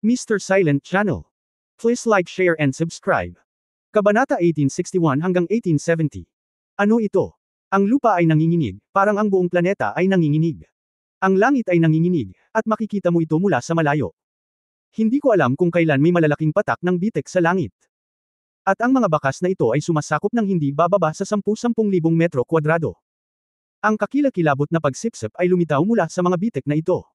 Mr. Silent Channel. Please like, share and subscribe. Kabanata 1861 hanggang 1870. Ano ito? Ang lupa ay nanginginig, parang ang buong planeta ay nanginginig. Ang langit ay nanginginig, at makikita mo ito mula sa malayo. Hindi ko alam kung kailan may malalaking patak ng bitek sa langit. At ang mga bakas na ito ay sumasakop ng hindi bababa sa 10,000 metro kwadrado. Ang kakilakilabot na pagsipsip ay lumitaw mula sa mga bitek na ito.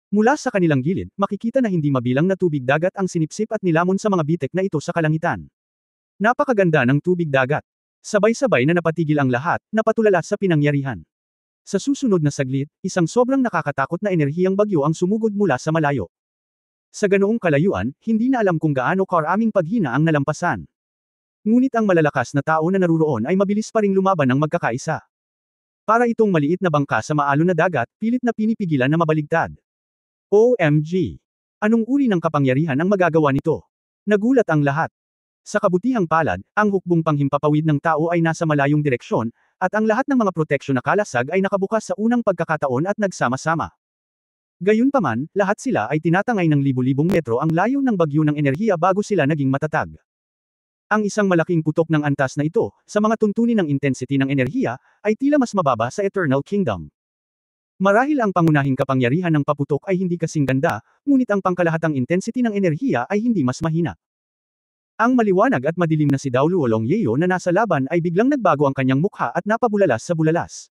Mula sa kanilang gilid, makikita na hindi mabilang na tubig dagat ang sinipsip at nilamon sa mga bitek na ito sa kalangitan. Napakaganda ng tubig dagat. Sabay-sabay na napatigil ang lahat, napatulala sa pinangyarihan. Sa susunod na saglit, isang sobrang nakakatakot na enerhiyang bagyo ang sumugod mula sa malayo. Sa ganoong kalayuan, hindi na alam kung gaano karaming paghina ang nalampasan. Ngunit ang malalakas na tao na naruroon ay mabilis pa ring lumaban ng magkakaisa. Para itong maliit na bangka sa maalon na dagat, pilit na pinipigilan na mabaligtad. OMG! Anong uri ng kapangyarihan ang magagawa nito? Nagulat ang lahat. Sa kabutihang palad, ang hukbong panghimpapawid ng tao ay nasa malayong direksyon, at ang lahat ng mga proteksyon na kalasag ay nakabukas sa unang pagkakataon at nagsama-sama. Gayunpaman, lahat sila ay tinatangay ng libu-libong metro ang layo ng bagyo ng enerhiya bago sila naging matatag. Ang isang malaking putok ng antas na ito, sa mga tuntunin ng intensity ng enerhiya, ay tila mas mababa sa Eternal Kingdom. Marahil ang pangunahing kapangyarihan ng paputok ay hindi kasing ganda, ngunit ang pangkalahatang intensity ng enerhiya ay hindi mas mahina. Ang maliwanag at madilim na si Daoluo Longyeo na nasa laban ay biglang nagbago ang kanyang mukha at napabulalas sa bulalas.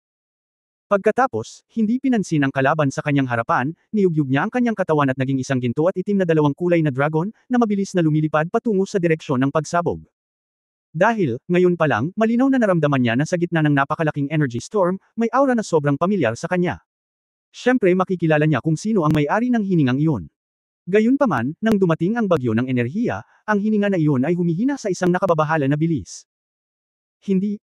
Pagkatapos, hindi pinansin ang kalaban sa kanyang harapan, niyugyug niya ang kanyang katawan at naging isang ginto at itim na dalawang kulay na dragon, na mabilis na lumilipad patungo sa direksyon ng pagsabog. Dahil, ngayon pa lang, malinaw na naramdaman niya na sa gitna ng napakalaking energy storm, may aura na sobrang pamilyar sa kanya. Siyempre makikilala niya kung sino ang may-ari ng hiningang iyon. Gayunpaman, nang dumating ang bagyo ng enerhiya, ang hininga na iyon ay humihina sa isang nakababahala na bilis. Hindi,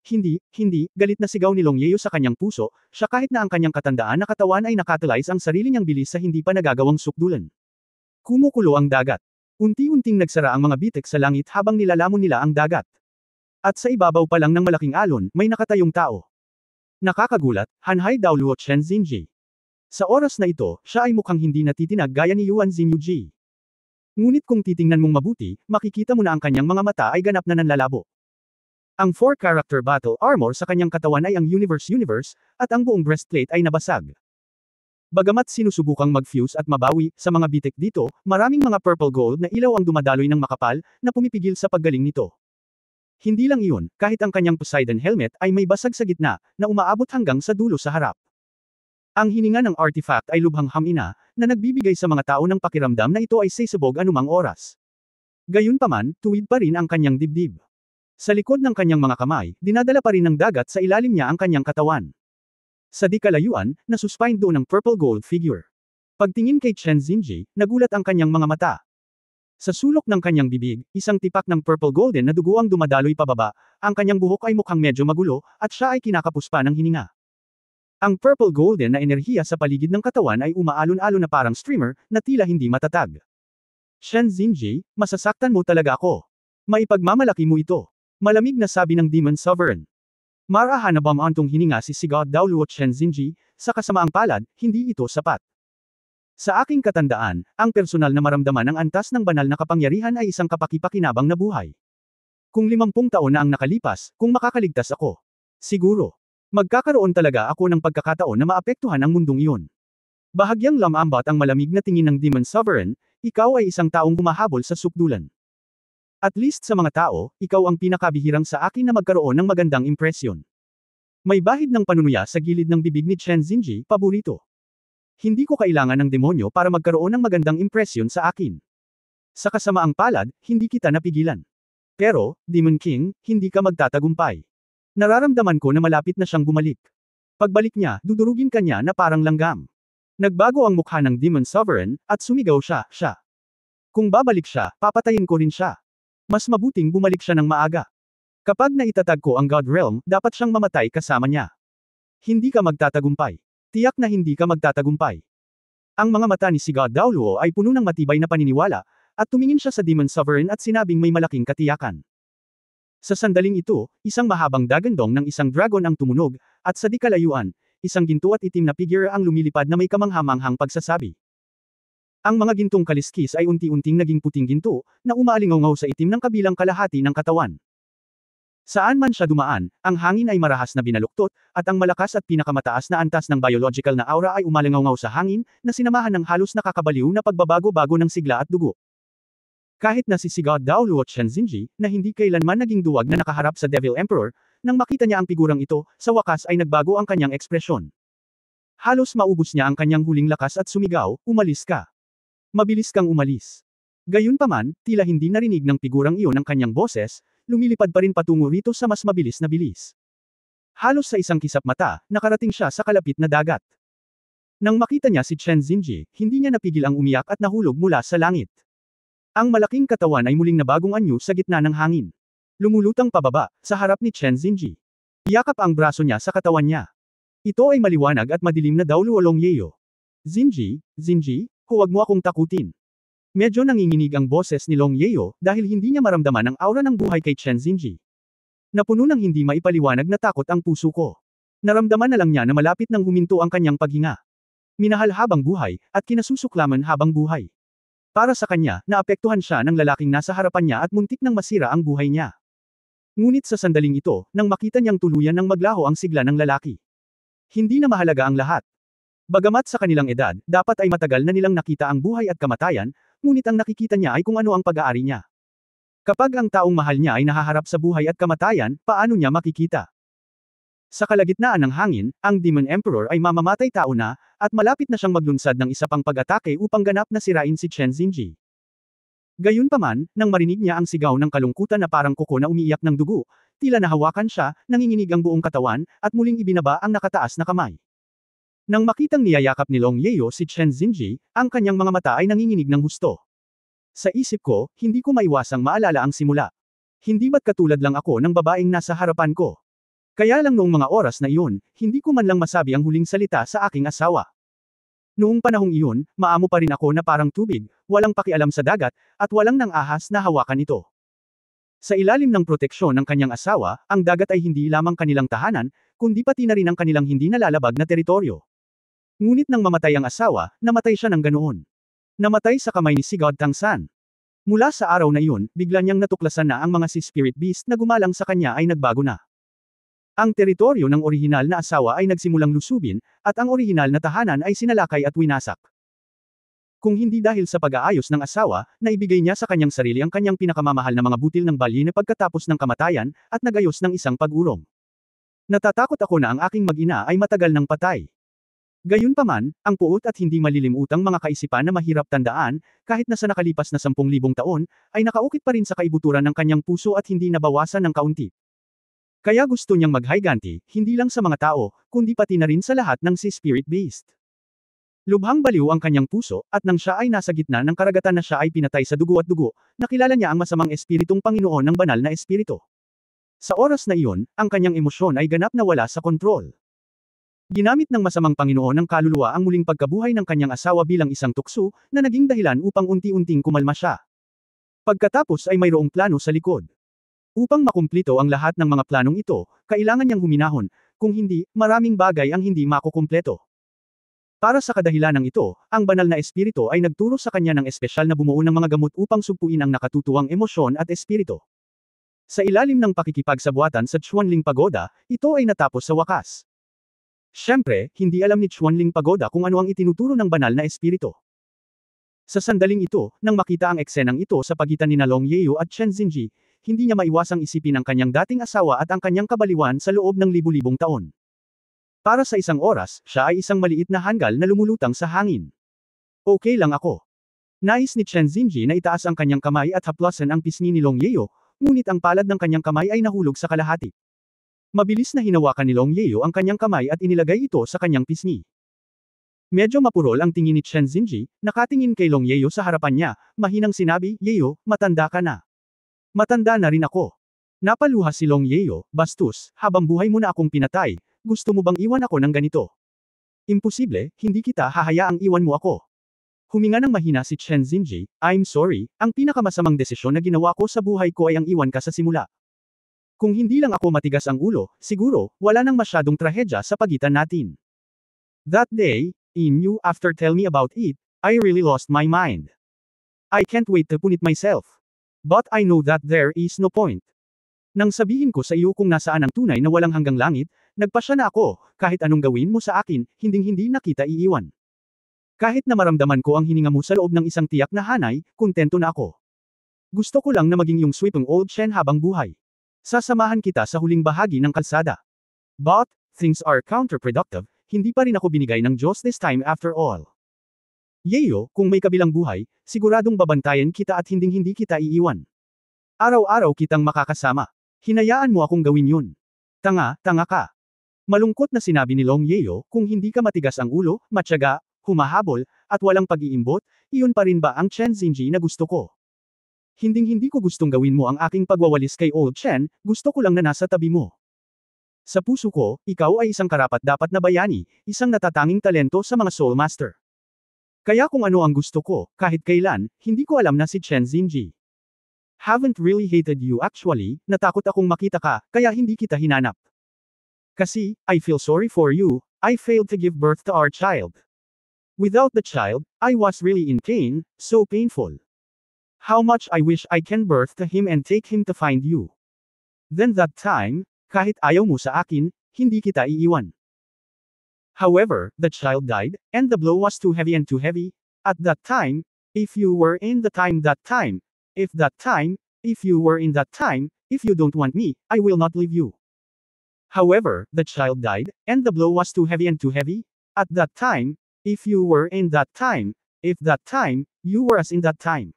galit na sigaw ni Longyeo sa kanyang puso, siya kahit na ang kanyang katandaan na katawan ay nakatalize ang sarili niyang bilis sa hindi pa nagagawang sukdulan. Kumukulo ang dagat. Unti-unting nagsara ang mga bitek sa langit habang nilalamon nila ang dagat. At sa ibabaw pa lang ng malaking alon, may nakatayong tao. Nakakagulat, Hanhai Daoluo Chen Xinji. Sa oras na ito, siya ay mukhang hindi natitinag gaya ni Yuan Xinyu. Ngunit kung titingnan mong mabuti, makikita mo na ang kanyang mga mata ay ganap na nanlalabo. Ang 4-character battle armor sa kanyang katawan ay ang Universe, at ang buong breastplate ay nabasag. Bagamat sinusubukang mag-fuse at mabawi sa mga bitek dito, maraming mga purple gold na ilaw ang dumadaloy ng makapal, na pumipigil sa paggaling nito. Hindi lang iyon, kahit ang kanyang Poseidon helmet ay may basag sa gitna, na umaabot hanggang sa dulo sa harap. Ang hininga ng artifact ay lubhang hamina, na nagbibigay sa mga tao ng pakiramdam na ito ay sisabog anumang oras. Gayunpaman, tuwid pa rin ang kanyang dibdib. Sa likod ng kanyang mga kamay, dinadala pa rin ng dagat sa ilalim niya ang kanyang katawan. Sa di kalayuan, nasuspine doon ang purple gold figure. Pagtingin kay Chen Xinji, nagulat ang kanyang mga mata. Sa sulok ng kanyang bibig, isang tipak ng purple golden na dugo ang dumadaloy pababa, ang kanyang buhok ay mukhang medyo magulo, at siya ay kinakapuspa ng hininga. Ang purple golden na enerhiya sa paligid ng katawan ay umaalon-alon na parang streamer, na tila hindi matatag. Chen Xinji, masasaktan mo talaga ako. Maipagmamalaki mo ito. Malamig na sabi ng Demon Sovereign. Marahan na bamantong hininga si God Daoluo Chen Xinji, sa kasamaang palad, hindi ito sapat. Sa aking katandaan, ang personal na maramdaman ng antas ng banal na kapangyarihan ay isang kapaki-pakinabang na buhay. Kung 50 taon na ang nakalipas, kung makakaligtas ako. Siguro. Magkakaroon talaga ako ng pagkakataon na maapektuhan ang mundong iyon. Bahagyang lamambat ang malamig na tingin ng Demon Sovereign, ikaw ay isang taong humahabol sa sukdulan. At least sa mga tao, ikaw ang pinakabihirang sa akin na magkaroon ng magandang impresyon. May bahid ng panunuya sa gilid ng bibig ni Chen Xinji, paborito. Hindi ko kailangan ng demonyo para magkaroon ng magandang impresyon sa akin. Sa kasamaang palad, hindi kita napigilan. Pero, Demon King, hindi ka magtatagumpay. Nararamdaman ko na malapit na siyang bumalik. Pagbalik niya, dudurugin ka niya na parang langgam. Nagbago ang mukha ng Demon Sovereign, at sumigaw siya. Kung babalik siya, papatayin ko rin siya. Mas mabuting bumalik siya ng maaga. Kapag naitatag ko ang God Realm, dapat siyang mamatay kasama niya. Hindi ka magtatagumpay. Tiyak na hindi ka magtatagumpay. Ang mga mata ni God Daoluo ay puno ng matibay na paniniwala, at tumingin siya sa Demon Sovereign at sinabing may malaking katiyakan. Sa sandaling ito, isang mahabang dagandong ng isang dragon ang tumunog, at sa di kalayuan, isang ginto at itim na figure ang lumilipad na may kamanghamanghang pagsasabi. Ang mga gintong kaliskis ay unti-unting naging puting ginto, na umaalingaw sa itim ng kabilang kalahati ng katawan. Saan man siya dumaan, ang hangin ay marahas na binaluktot, at ang malakas at pinakamataas na antas ng biological na aura ay umalingaw sa hangin, na sinamahan ng halos nakakabaliw na pagbabago-bago ng sigla at dugo. Kahit na si Sigurd Daoluo Shenzinji, na hindi kailanman naging duwag na nakaharap sa Devil Emperor, nang makita niya ang figurang ito, sa wakas ay nagbago ang kanyang ekspresyon. Halos maubos niya ang kanyang huling lakas at sumigaw, "Umalis ka! Mabilis kang umalis." Gayunpaman, tila hindi narinig ng figurang iyon ang kanyang boses, lumilipad pa rin patungo rito sa mas mabilis na bilis. Halos sa isang kisap mata, nakarating siya sa kalapit na dagat. Nang makita niya si Chen Xinji, hindi niya napigil ang umiyak at nahulog mula sa langit. Ang malaking katawan ay muling nabagong anyo sa gitna ng hangin. Lumulutang pababa, sa harap ni Chen Xinji. Yakap ang braso niya sa katawan niya. Ito ay maliwanag at madilim na Daoluo Longyeo. Xinji, huwag mo akong takutin." Medyo nanginginig ang boses ni Longyeo, dahil hindi niya maramdaman ang aura ng buhay kay Chen Xinji. Napuno ng hindi maipaliwanag na takot ang puso ko. Naramdaman na lang niya na malapit nang huminto ang kanyang paghinga. Minahal habang buhay, at kinasusuklaman habang buhay. Para sa kanya, naapektuhan siya ng lalaking nasa harapan niya at muntik nang masira ang buhay niya. Ngunit sa sandaling ito, nang makita niyang tuluyan ng maglaho ang sigla ng lalaki. Hindi na mahalaga ang lahat. Bagamat sa kanilang edad, dapat ay matagal na nilang nakita ang buhay at kamatayan, ngunit ang nakikita niya ay kung ano ang pag-aari niya. Kapag ang taong mahal niya ay nahaharap sa buhay at kamatayan, paano niya makikita? Sa kalagitnaan ng hangin, ang Demon Emperor ay mamamatay tao na, at malapit na siyang maglunsad ng isa pang pag-atake upang ganap na sirain si Chen Xinji. Gayunpaman, nang marinig niya ang sigaw ng kalungkutan na parang kuko na umiiyak ng dugo, tila nahawakan siya, nanginginig ang buong katawan, at muling ibinaba ang nakataas na kamay. Nang makitang niyayakap ni Longyeo si Chen Xinji, ang kanyang mga mata ay nanginginig ng husto. Sa isip ko, hindi ko maiwasang maalala ang simula. Hindi ba't katulad lang ako ng babaeng nasa harapan ko? Kaya lang noong mga oras na iyon, hindi ko man lang masabi ang huling salita sa aking asawa. Noong panahong iyon, maamo pa rin ako na parang tubig, walang pakialam sa dagat, at walang nang ahas na hawakan ito. Sa ilalim ng proteksyon ng kanyang asawa, ang dagat ay hindi lamang kanilang tahanan, kundi pati na rin ang kanilang hindi nalalabag na teritoryo. Ngunit nang mamatay ang asawa, namatay siya ng ganoon. Namatay sa kamay ni Sigurd Tangsan. Mula sa araw na iyon, bigla niyang natuklasan na ang mga Sea Spirit Beast na gumalang sa kanya ay nagbago na. Ang teritoryo ng orihinal na asawa ay nagsimulang lusubin, at ang orihinal na tahanan ay sinalakay at winasak. Kung hindi dahil sa pag-aayos ng asawa, naibigay niya sa kanyang sarili ang kanyang pinakamamahal na mga butil ng balye na pagkatapos ng kamatayan, at nagayos ng isang pag-urong. Natatakot ako na ang aking mag-ina ay matagal nang patay. Gayunpaman, ang puot at hindi malilimutang mga kaisipan na mahirap tandaan, kahit na sa nakalipas na 10,000 taon, ay nakaukit pa rin sa kaibuturan ng kanyang puso at hindi nabawasan ng kaunti. Kaya gusto niyang maghayganti, hindi lang sa mga tao, kundi pati na rin sa lahat ng Sea Spirit Beast. Lubhang baliw ang kanyang puso, at nang siya ay nasa gitna ng karagatan na siya ay pinatay sa dugo at dugo, nakilala niya ang masamang espiritong Panginoon ng banal na espiritu. Sa oras na iyon, ang kanyang emosyon ay ganap na wala sa kontrol. Ginamit ng masamang Panginoon ng kaluluwa ang muling pagkabuhay ng kanyang asawa bilang isang tukso, na naging dahilan upang unti-unting kumalma siya. Pagkatapos ay mayroong plano sa likod. Upang makumplito ang lahat ng mga planong ito, kailangan niyang huminahon, kung hindi, maraming bagay ang hindi makukumpleto. Para sa kadahilanang ito, ang banal na espiritu ay nagturo sa kanya ng espesyal na bumuo ng mga gamot upang sugpuin ang nakatutuwang emosyon at espiritu. Sa ilalim ng pakikipagsabuatan sa Chuanling Pagoda, ito ay natapos sa wakas. Siyempre, hindi alam ni Chuanling Pagoda kung ano ang itinuturo ng banal na espiritu. Sa sandaling ito, nang makita ang eksenang ito sa pagitan ni Longyeo at Chen Xinji, hindi niya maiwasang isipin ang kanyang dating asawa at ang kanyang kabaliwan sa loob ng libu-libong taon. Para sa isang oras, siya ay isang maliit na hanggal na lumulutang sa hangin. Okay lang ako. Nais ni Chen Xinji na itaas ang kanyang kamay at haplasan ang pisngi ni Longyeo, ngunit ang palad ng kanyang kamay ay nahulog sa kalahati. Mabilis na hinawakan ni Longyeo ang kanyang kamay at inilagay ito sa kanyang pisngi. Medyo mapurol ang tingin ni Chen Xinji, nakatingin kay Longyeo sa harapan niya, mahinang sinabi, "Yeo, matanda ka na." "Matanda na rin ako." Napaluha si Longyeo, "Bastos, habang buhay mo na akong pinatay, gusto mo bang iwan ako ng ganito?" "Imposible, hindi kita hahayaang iwan mo ako." Huminga ng mahina si Chen Xinji, "I'm sorry, ang pinakamasamang desisyon na ginawa ko sa buhay ko ay ang iwan ka sa simula. Kung hindi lang ako matigas ang ulo, siguro, wala nang masyadong trahedya sa pagitan natin." That day, in you after tell me about it, I really lost my mind. I can't wait to punit myself. But I know that there is no point. Nang sabihin ko sa iyo kung nasaan ang tunay na walang hanggang langit, nagpasya na ako, kahit anong gawin mo sa akin, hinding-hindi na kita iiwan. Kahit na maramdaman ko ang hininga mo sa loob ng isang tiyak na hanay, kontento na ako. Gusto ko lang na maging yung sweeping old Shen habang buhay. Sasamahan kita sa huling bahagi ng kalsada. But, things are counterproductive, hindi pa rin ako binigay ng Diyos this time after all. Yeyo, kung may kabilang buhay, siguradong babantayan kita at hinding-hindi kita iiwan. Araw-araw kitang makakasama. Hinayaan mo akong gawin yun. Tanga ka. Malungkot na sinabi ni Long Yeyo, kung hindi ka matigas ang ulo, matyaga, humahabol, at walang pag-iimbot, iyon pa rin ba ang Chen Xinji na gusto ko? Hinding-hindi ko gustong gawin mo ang aking pagwawalis kay Old Chen, gusto ko lang na nasa tabi mo. Sa puso ko, ikaw ay isang karapat-dapat na bayani, isang natatanging talento sa mga Soul Master. Kaya kung ano ang gusto ko, kahit kailan, hindi ko alam na si Chen Xinji. Haven't really hated you actually, natakot akong makita ka, kaya hindi kita hinanap. Kasi, I feel sorry for you, I failed to give birth to our child. Without the child, I was really in pain, so painful. How much I wish I can birth to him and take him to find you. Then that time, kahit ayaw mo sa akin, hindi kita iiwan. However, the child died, and the blow was too heavy. At that time, if you were in the time, if you were in that time, if you don't want me, I will not leave you. However, the child died, and the blow was too heavy. At that time, if you were in that time, you were as in that time.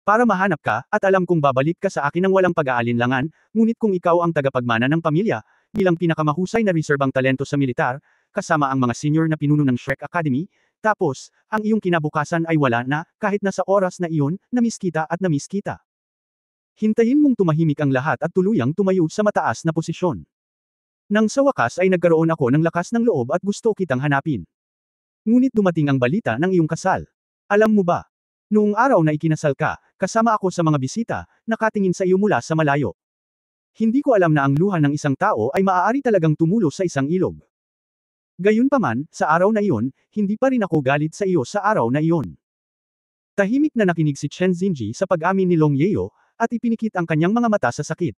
Para mahanap ka, at alam kong babalik ka sa akin ng walang pag-aalinlangan, ngunit kung ikaw ang tagapagmana ng pamilya, bilang pinakamahusay na reserbang talento sa militar, kasama ang mga senior na pinuno ng Shrek Academy, tapos, ang iyong kinabukasan ay wala na, kahit na sa oras na iyon, namiss kita. Hintayin mong tumahimik ang lahat at tuluyang tumayo sa mataas na posisyon. Nang sa wakas ay nagkaroon ako ng lakas ng loob at gusto kitang hanapin. Ngunit dumating ang balita ng iyong kasal. Alam mo ba? Noong araw na ikinasal ka, kasama ako sa mga bisita, nakatingin sa iyo mula sa malayo. Hindi ko alam na ang luha ng isang tao ay maaari talagang tumulo sa isang ilog. Gayunpaman, sa araw na iyon, hindi pa rin ako galit sa iyo sa araw na iyon. Tahimik na nakinig si Chen Xinji sa pag-amin ni Long Yeyo, at ipinikit ang kanyang mga mata sa sakit.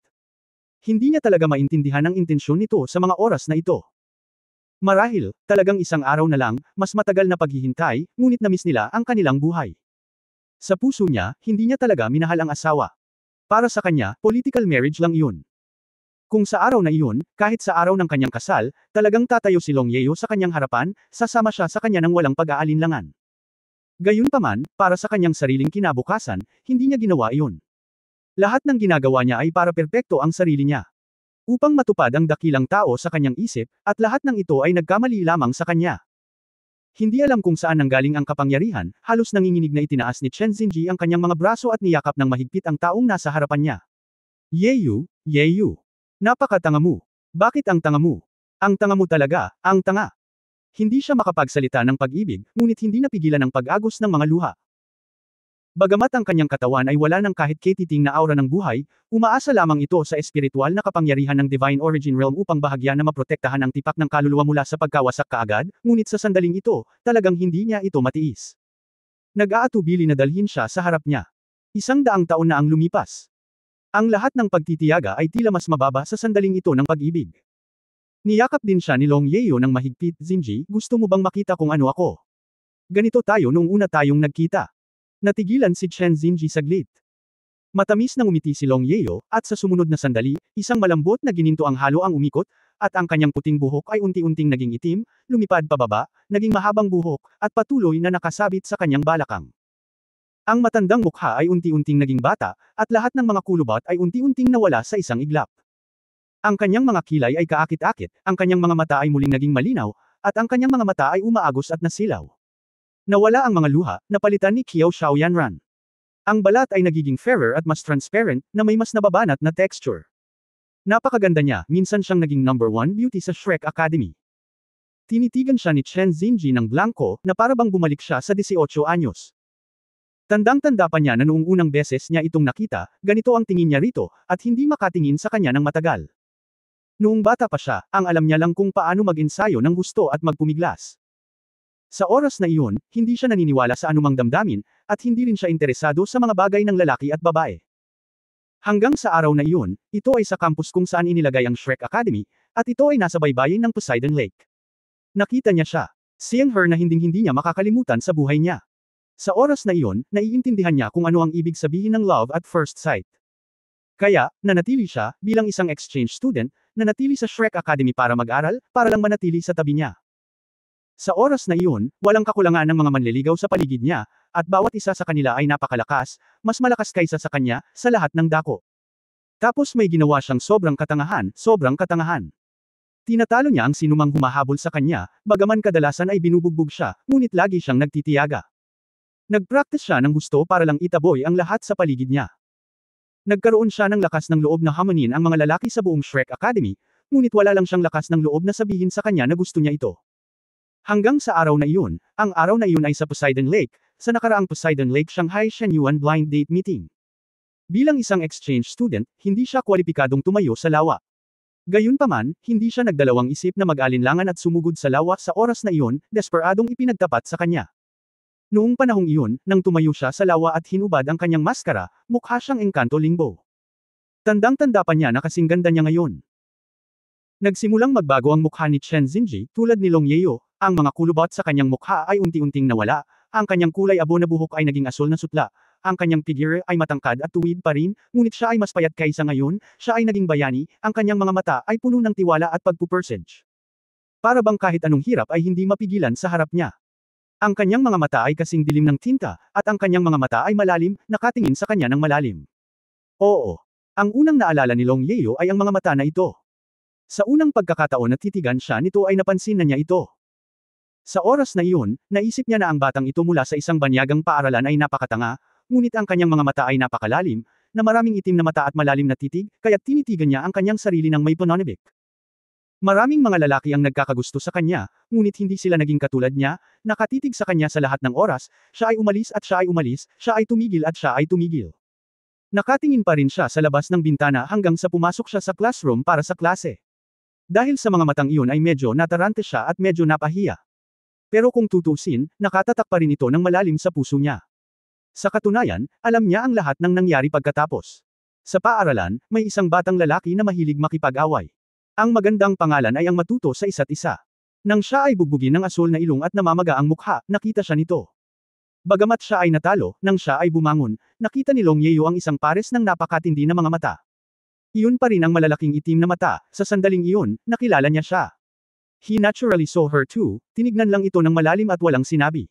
Hindi niya talaga maintindihan ang intensyon nito sa mga oras na ito. Marahil, talagang isang araw na lang, mas matagal na paghihintay, ngunit namiss nila ang kanilang buhay. Sa puso niya, hindi niya talaga minahal ang asawa. Para sa kanya, political marriage lang iyon. Kung sa araw na iyon, kahit sa araw ng kanyang kasal, talagang tatayo si Long Yeyo sa kanyang harapan, sasama siya sa kanya ng walang pag-aalinlangan. Gayunpaman, para sa kanyang sariling kinabukasan, hindi niya ginawa iyon. Lahat ng ginagawa niya ay para perpekto ang sarili niya. Upang matupad ang dakilang tao sa kanyang isip, at lahat ng ito ay nagkamali lamang sa kanya. Hindi alam kung saan nanggaling ang kapangyarihan, halos nanginginig na itinaas ni Chen Xinji ang kanyang mga braso at niyakap ng mahigpit ang taong nasa harapan niya. Yeyu. Napakatanga mo. Bakit ang tanga mo? Ang tanga mo talaga, ang tanga. Hindi siya makapagsalita ng pag-ibig, ngunit hindi napigilan ang pag-agos ng mga luha. Bagamat ang kanyang katawan ay wala ng kahit katiting na aura ng buhay, umaasa lamang ito sa espiritual na kapangyarihan ng Divine Origin Realm upang bahagyan na maprotektahan ang tipak ng kaluluwa mula sa pagkawasak kaagad, ngunit sa sandaling ito, talagang hindi niya ito matiis. Nag-aatubili na dalhin siya sa harap niya. 100 taon na ang lumipas. Ang lahat ng pagtitiyaga ay tila mas mababa sa sandaling ito ng pag-ibig. Niyakap din siya ni Long Yeyo ng mahigpit. Xinji, gusto mo bang makita kung ano ako? Ganito tayo noong una tayong nagkita. Natigilan si Chen Xinji saglit. Matamis na ngumiti si Long Yeyo, at sa sumunod na sandali, isang malambot na gininto ang halo ang umikot, at ang kanyang puting buhok ay unti-unting naging itim, lumipad pababa, naging mahabang buhok, at patuloy na nakasabit sa kanyang balakang. Ang matandang mukha ay unti-unting naging bata, at lahat ng mga kulubat ay unti-unting nawala sa isang iglap. Ang kanyang mga kilay ay kaakit-akit, ang kanyang mga mata ay muling naging malinaw, at ang kanyang mga mata ay umaagos at nasilaw. Nawala ang mga luha, napalitan ni Qiao Xiaoyanran. Ang balat ay nagiging fairer at mas transparent, na may mas nababanat na texture. Napakaganda niya, minsan siyang naging number 1 beauty sa Shrek Academy. Tinitigan siya ni Chen Xinji ng blanco, na para bang bumalik siya sa 18 anyos. Tandang-tanda pa niya na noong unang beses niya itong nakita, ganito ang tingin niya rito, at hindi makatingin sa kanya ng matagal. Noong bata pa siya, ang alam niya lang kung paano mag-ensayo ng gusto at magpumiglas. Sa oras na iyon, hindi siya naniniwala sa anumang damdamin, at hindi rin siya interesado sa mga bagay ng lalaki at babae. Hanggang sa araw na iyon, ito ay sa campus kung saan inilagay ang Shrek Academy, at ito ay nasa baybayin ng Poseidon Lake. Nakita niya siya. Seeing her na hinding-hindi niya makakalimutan sa buhay niya. Sa oras na iyon, naiintindihan niya kung ano ang ibig sabihin ng love at first sight. Kaya, nanatili siya, bilang isang exchange student, nanatili sa Shrek Academy para mag-aral, para lang manatili sa tabi niya. Sa oras na iyon, walang kakulangan ng mga manliligaw sa paligid niya, at bawat isa sa kanila ay napakalakas, mas malakas kaysa sa kanya, sa lahat ng dako. Tapos may ginawa siyang sobrang katangahan, sobrang katangahan. Tinatalo niya ang sinumang humahabol sa kanya, bagaman kadalasan ay binubugbog siya, ngunit lagi siyang nagtitiyaga. Nagpractice siya ng gusto para lang itaboy ang lahat sa paligid niya. Nagkaroon siya ng lakas ng loob na hamunin ang mga lalaki sa buong Shrek Academy, ngunit wala lang siyang lakas ng loob na sabihin sa kanya na gusto niya ito. Hanggang sa araw na iyon, ang araw na iyon ay sa Poseidon Lake, sa nakaraang Poseidon Lake Shanghai Shenyuan Blind Date Meeting. Bilang isang exchange student, hindi siya kwalipikadong tumayo sa lawa. Gayunpaman, hindi siya nagdalawang isip na mag-alinlangan at sumugod sa lawa sa oras na iyon, desperadong ipinagtapat sa kanya. Noong panahong iyon, nang tumayo siya sa lawa at hinubad ang kanyang maskara, mukha siyang engkanto lingbo. Tandang-tanda pa niya na kasing ganda niya ngayon. Nagsimulang magbago ang mukha ni Chen Xinji, tulad ni Long Yeo, ang mga kulubot sa kanyang mukha ay unti-unting nawala, ang kanyang kulay abo na buhok ay naging asul na sutla, ang kanyang figure ay matangkad at tuwid pa rin, ngunit siya ay mas payat kaysa ngayon, siya ay naging bayani, ang kanyang mga mata ay puno ng tiwala at pagpupursige. Para bang kahit anong hirap ay hindi mapigilan sa harap niya. Ang kanyang mga mata ay kasing dilim ng tinta, at ang kanyang mga mata ay malalim, nakatingin sa kanya ng malalim. Oo. Ang unang naalala ni Long Yeo ay ang mga mata na ito. Sa unang pagkakataon na titigan siya nito ay napansin na niya ito. Sa oras na iyon, naisip niya na ang batang ito mula sa isang banyagang paaralan ay napakatanga, ngunit ang kanyang mga mata ay napakalalim, na maraming itim na mata at malalim na titig, kaya't tinitigan niya ang kanyang sarili ng may pananabik. Maraming mga lalaki ang nagkakagusto sa kanya, ngunit hindi sila naging katulad niya, nakatitig sa kanya sa lahat ng oras, siya ay umalis at siya ay umalis, siya ay tumigil at siya ay tumigil. Nakatingin pa rin siya sa labas ng bintana hanggang sa pumasok siya sa classroom para sa klase. Dahil sa mga matang iyon ay medyo natarante siya at medyo napahiya. Pero kung tutusin, nakatatak pa rin ito ng malalim sa puso niya. Sa katunayan, alam niya ang lahat ng nangyari pagkatapos. Sa paaralan, may isang batang lalaki na mahilig makipag-away. Ang magandang pangalan ay ang matuto sa isa't isa. Nang siya ay bugbugin ng asul na ilong at namamaga ang mukha, nakita siya nito. Bagamat siya ay natalo, nang siya ay bumangon, nakita ni Long Yeo ang isang pares ng napakatindi na mga mata. Iyon pa rin ang malalaking itim na mata, sa sandaling iyon, nakilala niya siya. He naturally saw her too, tinignan lang ito ng malalim at walang sinabi.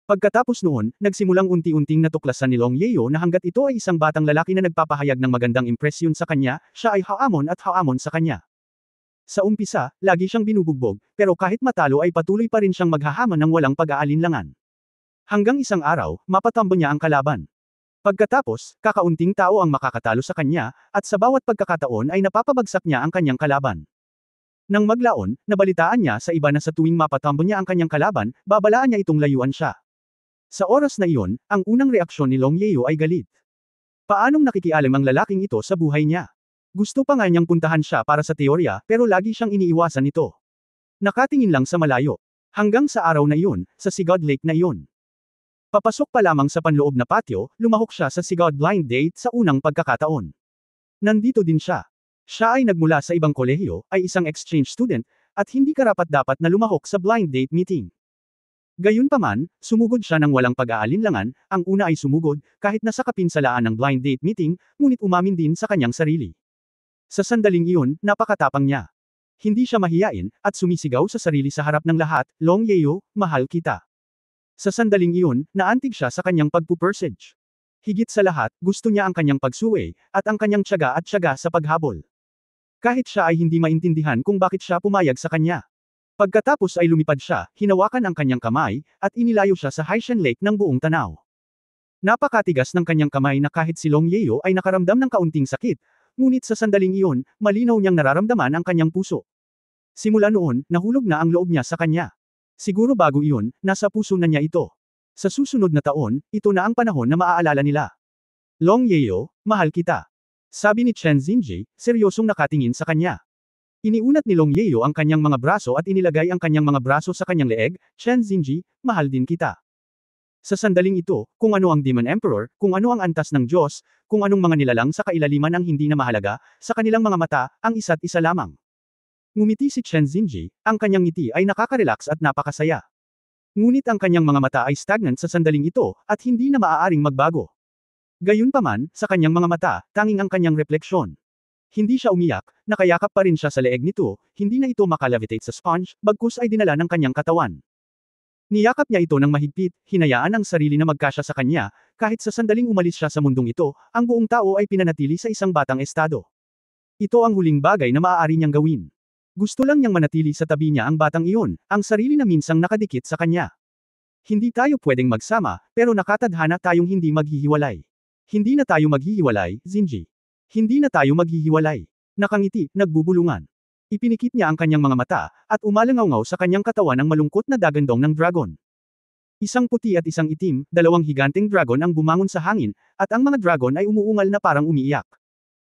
Pagkatapos noon, nagsimulang unti-unting natuklasan ni Long Yeo na hanggat ito ay isang batang lalaki na nagpapahayag ng magandang impresyon sa kanya, siya ay haamon at haamon sa kanya. Sa umpisa, lagi siyang binubugbog, pero kahit matalo ay patuloy pa rin siyang maghahamon ng walang pag-aalinlangan. Hanggang isang araw, mapatambo niya ang kalaban. Pagkatapos, kakaunting tao ang makakatalo sa kanya, at sa bawat pagkakataon ay napapabagsak niya ang kanyang kalaban. Nang maglaon, nabalitaan niya sa iba na sa tuwing mapatambo niya ang kanyang kalaban, babalaan niya itong layuan siya. Sa oras na iyon, ang unang reaksyon ni Long Yeo ay galit. Paanong nakikialam ang lalaking ito sa buhay niya? Gusto pa nga niyang puntahan siya para sa teorya, pero lagi siyang iniiwasan ito. Nakatingin lang sa malayo. Hanggang sa araw na iyon, sa Sigod Lake na iyon. Papasok pa lamang sa panloob na patio, lumahok siya sa Sigod Blind Date sa unang pagkakataon. Nandito din siya. Siya ay nagmula sa ibang kolehiyo, ay isang exchange student, at hindi karapat-dapat na lumahok sa blind date meeting. Gayunpaman, sumugod siya ng walang pag-aalinlangan, ang una ay sumugod, kahit nasa kapinsalaan ng blind date meeting, ngunit umamin din sa kanyang sarili. Sa sandaling iyon, napakatapang niya. Hindi siya mahiyain, at sumisigaw sa sarili sa harap ng lahat, Long Yeo, mahal kita. Sa sandaling iyon, naantig siya sa kanyang pagpupursige. Higit sa lahat, gusto niya ang kanyang pagsuway, at ang kanyang tiyaga at tiyaga sa paghabol. Kahit siya ay hindi maintindihan kung bakit siya pumayag sa kanya. Pagkatapos ay lumipad siya, hinawakan ang kanyang kamay, at inilayo siya sa Haishan Lake ng buong tanaw. Napakatigas ng kanyang kamay na kahit si Long Yeo ay nakaramdam ng kaunting sakit, ngunit sa sandaling iyon, malinaw niyang nararamdaman ang kanyang puso. Simula noon, nahulog na ang loob niya sa kanya. Siguro bago iyon, nasa puso na niya ito. Sa susunod na taon, ito na ang panahon na maaalala nila. Long Yeo, mahal kita. Sabi ni Chen Xinji, seryosong nakatingin sa kanya. Iniunat ni Long Yeo ang kanyang mga braso at inilagay ang kanyang mga braso sa kanyang leeg. Chen Zinji, mahal din kita. Sa sandaling ito, kung ano ang Demon Emperor, kung ano ang antas ng Diyos, kung anong mga nilalang sa kailaliman ang hindi na mahalaga, sa kanilang mga mata, ang isa't isa lamang. Ngumiti si Chen Zinji, ang kanyang ngiti ay nakaka-relax at napakasaya. Ngunit ang kanyang mga mata ay stagnant sa sandaling ito, at hindi na maaaring magbago. Gayunpaman, sa kanyang mga mata, tanging ang kanyang refleksyon. Hindi siya umiyak, nakayakap pa rin siya sa leeg nito, hindi na ito makalevitate sa sponge, bagkus ay dinala ng kanyang katawan. Niyakap niya ito ng mahigpit, hinayaan ang sarili na magkasya sa kanya, kahit sa sandaling umalis siya sa mundong ito, ang buong tao ay pinanatili sa isang batang estado. Ito ang huling bagay na maaari niyang gawin. Gusto lang niyang manatili sa tabi niya ang batang iyon, ang sarili na minsang nakadikit sa kanya. Hindi tayo pwedeng magsama, pero nakatadhana tayong hindi maghihiwalay. Hindi na tayo maghihiwalay, Zinji. Hindi na tayo maghihiwalay. Nakangiti, nagbubulungan. Ipinikit niya ang kanyang mga mata, at umalangaw-ngaw sa kanyang katawan ang malungkot na dagandong ng dragon. Isang puti at isang itim, dalawang higanteng dragon ang bumangon sa hangin, at ang mga dragon ay umuungal na parang umiiyak.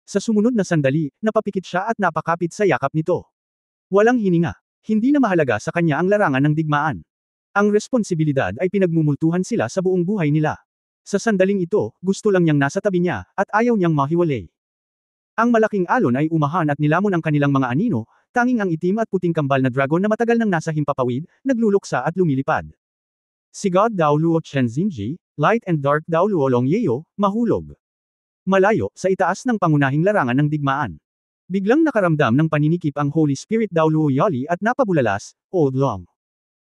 Sa sumunod na sandali, napapikit siya at napakapit sa yakap nito. Walang hininga. Hindi na mahalaga sa kanya ang larangan ng digmaan. Ang responsibilidad ay pinagmumultuhan sila sa buong buhay nila. Sa sandaling ito, gusto lang niyang nasa tabi niya, at ayaw niyang mahiwalay. Ang malaking alon ay umahan at nilamon ang kanilang mga anino, tanging ang itim at puting kambal na dragon na matagal nang nasa himpapawid, nagluluksa at lumilipad. Si God Dao Luo Chen Zinji, Light and Dark Dao Luo Long Yeo, mahulog. Malayo, sa itaas ng pangunahing larangan ng digmaan. Biglang nakaramdam ng paninikip ang Holy Spirit Dao Luo Yali at napabulalas, Old Long.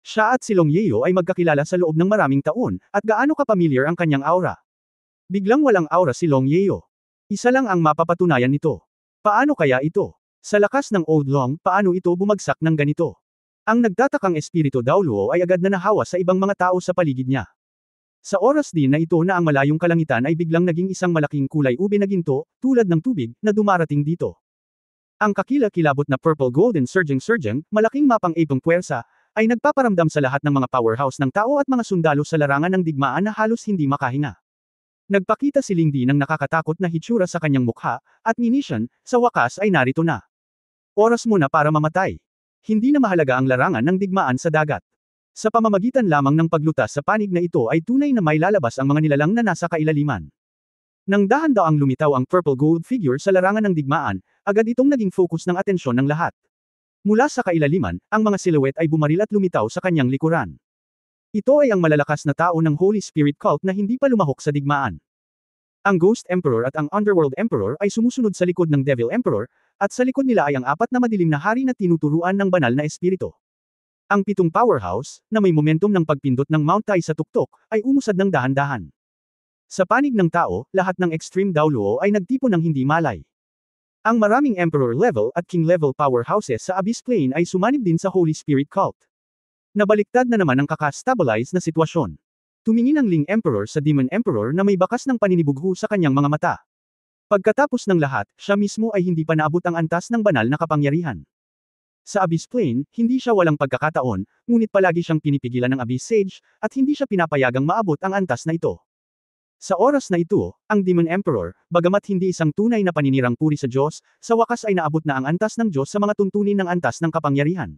Siya at si Long Yeo ay magkakilala sa loob ng maraming taon, at gaano ka-familiar ang kanyang aura. Biglang walang aura si Long Yeo. Isa lang ang mapapatunayan nito. Paano kaya ito? Sa lakas ng Old Long, paano ito bumagsak ng ganito? Ang nagtatakang espiritu Dao Luo ay agad na nahawa sa ibang mga tao sa paligid niya. Sa oras din na ito na ang malayong kalangitan ay biglang naging isang malaking kulay ube na ginto, tulad ng tubig, na dumarating dito. Ang kakila-kilabot na purple golden surging, malaking mapang ipong puwersa, ay nagpaparamdam sa lahat ng mga powerhouse ng tao at mga sundalo sa larangan ng digmaan na halos hindi makahinga. Nagpakita si Ling Di ng nakakatakot na hitsura sa kanyang mukha, at ni Nishan, sa wakas ay narito na. Oras mo na para mamatay. Hindi na mahalaga ang larangan ng digmaan sa dagat. Sa pamamagitan lamang ng paglutas sa panig na ito ay tunay na may lalabas ang mga nilalang na nasa kailaliman. Nang dahan-daang lumitaw ang purple gold figure sa larangan ng digmaan, agad itong naging focus ng atensyon ng lahat. Mula sa kailaliman, ang mga silhouette ay bumaril at lumitaw sa kanyang likuran. Ito ay ang malalakas na tao ng Holy Spirit Cult na hindi pa lumahok sa digmaan. Ang Ghost Emperor at ang Underworld Emperor ay sumusunod sa likod ng Devil Emperor, at sa likod nila ay ang apat na madilim na hari na tinuturuan ng banal na espiritu. Ang pitong powerhouse, na may momentum ng pagpindot ng Mount Tai sa tuktok, ay umusad ng dahan-dahan. Sa panig ng tao, lahat ng extreme Dao Luo ay nagtipon ng hindi malay. Ang maraming Emperor level at King level powerhouses sa Abyss Plane ay sumanib din sa Holy Spirit Cult. Nabaliktad na naman ang kaka-stabilize na sitwasyon. Tumingin ang Ling Emperor sa Demon Emperor na may bakas ng paninibugho sa kanyang mga mata. Pagkatapos ng lahat, siya mismo ay hindi pa naabot ang antas ng banal na kapangyarihan. Sa Abyss Plane, hindi siya walang pagkakataon, ngunit palagi siyang pinipigilan ng Abyss Sage, at hindi siya pinapayagang maabot ang antas na ito. Sa oras na ito, ang Demon Emperor, bagamat hindi isang tunay na paninirang puri sa Diyos, sa wakas ay naabot na ang antas ng Diyos sa mga tuntunin ng antas ng kapangyarihan.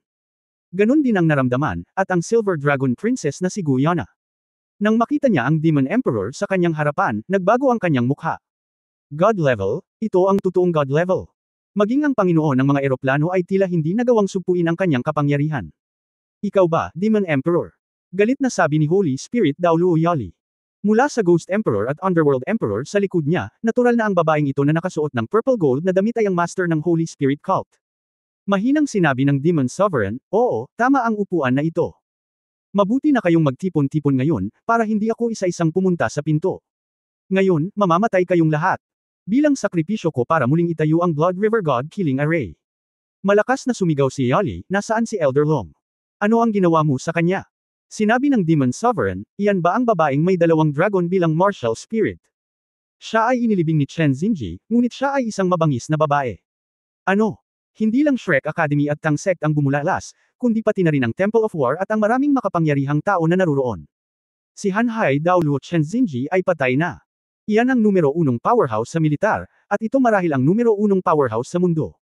Ganon din ang naramdaman, at ang Silver Dragon Princess na si Guyana. Nang makita niya ang Demon Emperor sa kanyang harapan, nagbago ang kanyang mukha. God level, ito ang totoong God level. Maging ang Panginoon ng mga eroplano ay tila hindi nagawang sugpuin ang kanyang kapangyarihan. Ikaw ba, Demon Emperor? Galit na sabi ni Holy Spirit Dao Luo Yali. Mula sa Ghost Emperor at Underworld Emperor sa likod niya, natural na ang babaeng ito na nakasuot ng purple gold na damit ay ang master ng Holy Spirit Cult. Mahinang sinabi ng Demon Sovereign, oo, tama ang upuan na ito. Mabuti na kayong magtipon-tipon ngayon, para hindi ako isa-isang pumunta sa pinto. Ngayon, mamamatay kayong lahat. Bilang sakripisyo ko para muling itayo ang Blood River God Killing Array. Malakas na sumigaw si Yali, nasaan si Elder Long? Ano ang ginawa mo sa kanya? Sinabi ng Demon Sovereign, iyan ba ang babaeng may dalawang dragon bilang martial spirit? Siya ay inilibing ni Chen Zinji, ngunit siya ay isang mabangis na babae. Ano? Hindi lang Shrek Academy at Tang Sect ang bumulalas, kundi pati na rin ang Temple of War at ang maraming makapangyarihang tao na naruroon. Si Hanhai Dao Luo Chen Zinji ay patay na. Iyan ang numero 1 powerhouse sa militar, at ito marahil ang numero 1 powerhouse sa mundo.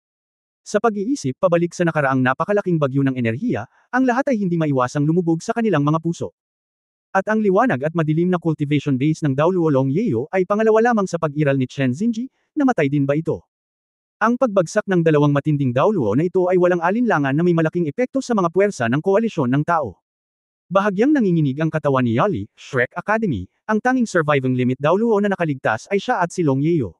Sa pag-iisip pabalik sa nakaraang napakalaking bagyo ng enerhiya, ang lahat ay hindi maiwasang lumubog sa kanilang mga puso. At ang liwanag at madilim na cultivation base ng Daoluo Longyeo ay pangalawa lamang sa pag-iral ni Chen Xinji, namatay din ba ito? Ang pagbagsak ng dalawang matinding Daoluo na ito ay walang alinlangan na may malaking epekto sa mga puwersa ng koalisyon ng tao. Bahagyang nanginginig ang katawan ni Yali, Shrek Academy, ang tanging surviving limit Daoluo na nakaligtas ay siya at si Longyeo.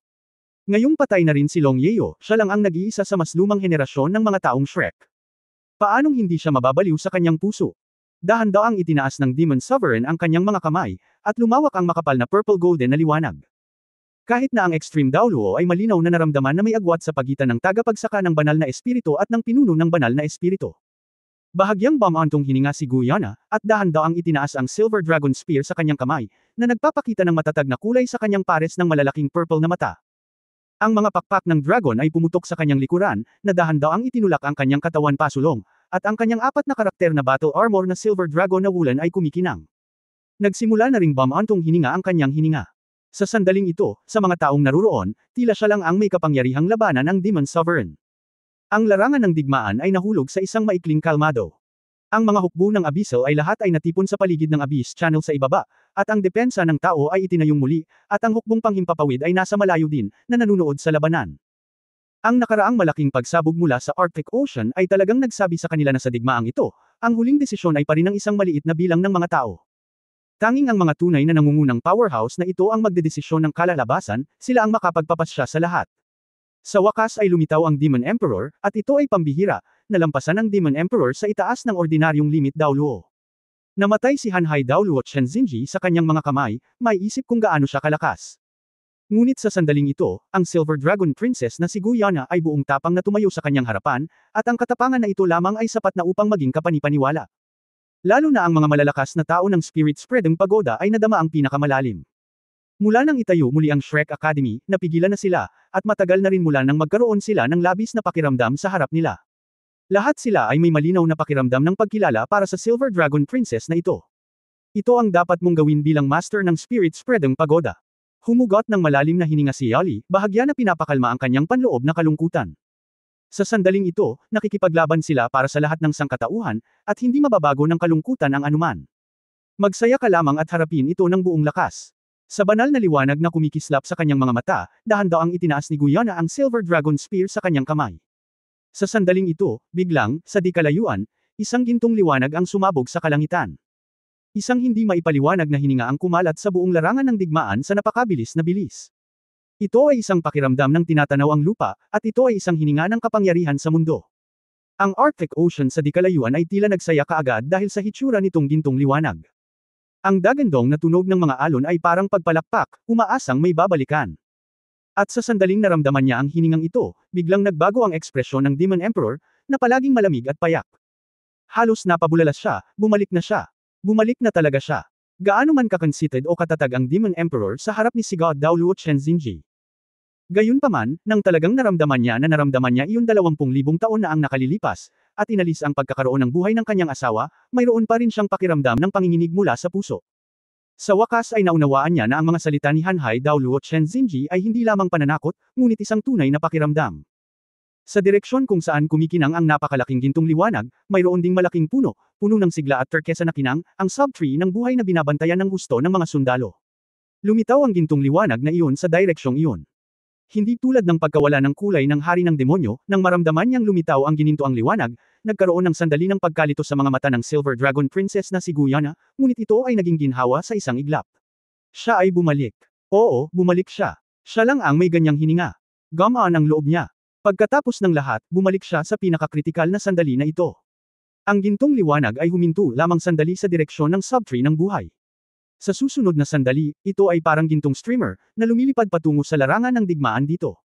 Ngayong patay na rin si Longyeo, siya lang ang nag-iisa sa mas lumang henerasyon ng mga taong Shrek. Paanong hindi siya mababaliw sa kanyang puso? Dahan-daang itinaas ng Demon Sovereign ang kanyang mga kamay, at lumawak ang makapal na purple-golden na liwanag. Kahit na ang Extreme Daoluo ay malinaw na naramdaman na may agwat sa pagitan ng tagapagsaka ng banal na espiritu at ng pinuno ng banal na espiritu. Bahagyang bumantong hininga si Guyana, at dahan-daang itinaas ang Silver Dragon Spear sa kanyang kamay, na nagpapakita ng matatag na kulay sa kanyang pares ng malalaking purple na mata. Ang mga pakpak ng dragon ay pumutok sa kanyang likuran, na dahan-daang itinulak ang kanyang katawan pasulong, at ang kanyang apat na karakter na battle armor na Silver Dragon na wulan ay kumikinang. Nagsimula na ring bumantong hininga ang kanyang hininga. Sa sandaling ito, sa mga taong naruroon, tila siya lang ang may kapangyarihang labanan ng Demon Sovereign. Ang larangan ng digmaan ay nahulog sa isang maikling kalmado. Ang mga hukbo ng Abyssal ay lahat ay natipon sa paligid ng Abyss Channel sa ibaba, at ang depensa ng tao ay itinayong muli, at ang hukbong panghimpapawid ay nasa malayo din, na nanunood sa labanan. Ang nakaraang malaking pagsabog mula sa Arctic Ocean ay talagang nagsabi sa kanila na sa digmaang ito, ang huling desisyon ay pa rin ng isang maliit na bilang ng mga tao. Tanging ang mga tunay na nangungunang powerhouse na ito ang magdedesisyon ng kalalabasan, sila ang makapagpapasya sa lahat. Sa wakas ay lumitaw ang Demon Emperor, at ito ay pambihira, nalampasan ng Demon Emperor sa itaas ng ordinaryong limit Daoluo. Namatay si Hanhai Daoluo Chen Xinji sa kanyang mga kamay, may isip kung gaano siya kalakas. Ngunit sa sandaling ito, ang Silver Dragon Princess na si Guyana ay buong tapang na tumayo sa kanyang harapan, at ang katapangan na ito lamang ay sapat na upang maging kapanipaniwala. Lalo na ang mga malalakas na tao ng Spirit Spreading Pagoda ay nadama ang pinakamalalim. Mula nang itayo muli ang Shrek Academy, napigilan na sila, at matagal na rin mula nang magkaroon sila ng labis na pakiramdam sa harap nila. Lahat sila ay may malinaw na pakiramdam ng pagkilala para sa Silver Dragon Princess na ito. Ito ang dapat mong gawin bilang master ng Spirit Spreading Pagoda. Humugot ng malalim na hininga si Yali, bahagya na pinapakalma ang kanyang panloob na kalungkutan. Sa sandaling ito, nakikipaglaban sila para sa lahat ng sangkatauhan, at hindi mababago ng kalungkutan ang anuman. Magsaya ka lamang at harapin ito ng buong lakas. Sa banal na liwanag na kumikislap sa kanyang mga mata, dahan-daang itinaas ni Guyana ang Silver Dragon Spear sa kanyang kamay. Sa sandaling ito, biglang, sa di kalayuan, isang gintong liwanag ang sumabog sa kalangitan. Isang hindi maipaliwanag na hininga ang kumalat sa buong larangan ng digmaan sa napakabilis na bilis. Ito ay isang pakiramdam ng tinatanaw ang lupa, at ito ay isang hininga ng kapangyarihan sa mundo. Ang Arctic Ocean sa di kalayuan ay tila nagsaya kaagad dahil sa hitsura nitong gintong liwanag. Ang dagandong na tunog ng mga alon ay parang pagpalakpak, umaasang may babalikan. At sa sandaling naramdaman niya ang hiningang ito, biglang nagbago ang ekspresyon ng Demon Emperor, na palaging malamig at payak. Halos napabulalas siya, bumalik na siya. Bumalik na talaga siya. Gaano man ka-conceited o katatag ang Demon Emperor sa harap ni si God Daoluo Chen Xinji. Gayunpaman, nang talagang naramdaman niya iyon 20,000 taon na ang nakalilipas, at inalis ang pagkakaroon ng buhay ng kanyang asawa, mayroon pa rin siyang pakiramdam ng panginginig mula sa puso. Sa wakas ay naunawaan niya na ang mga salita ni Hanhai Daoluo Chen Xinji ay hindi lamang pananakot, ngunit isang tunay na pakiramdam. Sa direksyon kung saan kumikinang ang napakalaking gintong liwanag, mayroon ding malaking puno ng sigla at turkesa na kinang, ang subtree ng buhay na binabantayan ng husto ng mga sundalo. Lumitaw ang gintong liwanag na iyon sa direksyong iyon. Hindi tulad ng pagkawala ng kulay ng hari ng demonyo, nang maramdaman niyang lumitaw ang ginintoang liwanag, nagkaroon ng sandali ng pagkalito sa mga mata ng Silver Dragon Princess na si Guyana, ngunit ito ay naging ginhawa sa isang iglap. Siya ay bumalik. Oo, bumalik siya. Siya lang ang may ganyang hininga. Gamaan ang loob niya. Pagkatapos ng lahat, bumalik siya sa pinakakritikal na sandali na ito. Ang gintong liwanag ay huminto lamang sandali sa direksyon ng subtree ng buhay. Sa susunod na sandali, ito ay parang gintong streamer, na lumilipad patungo sa larangan ng digmaan dito.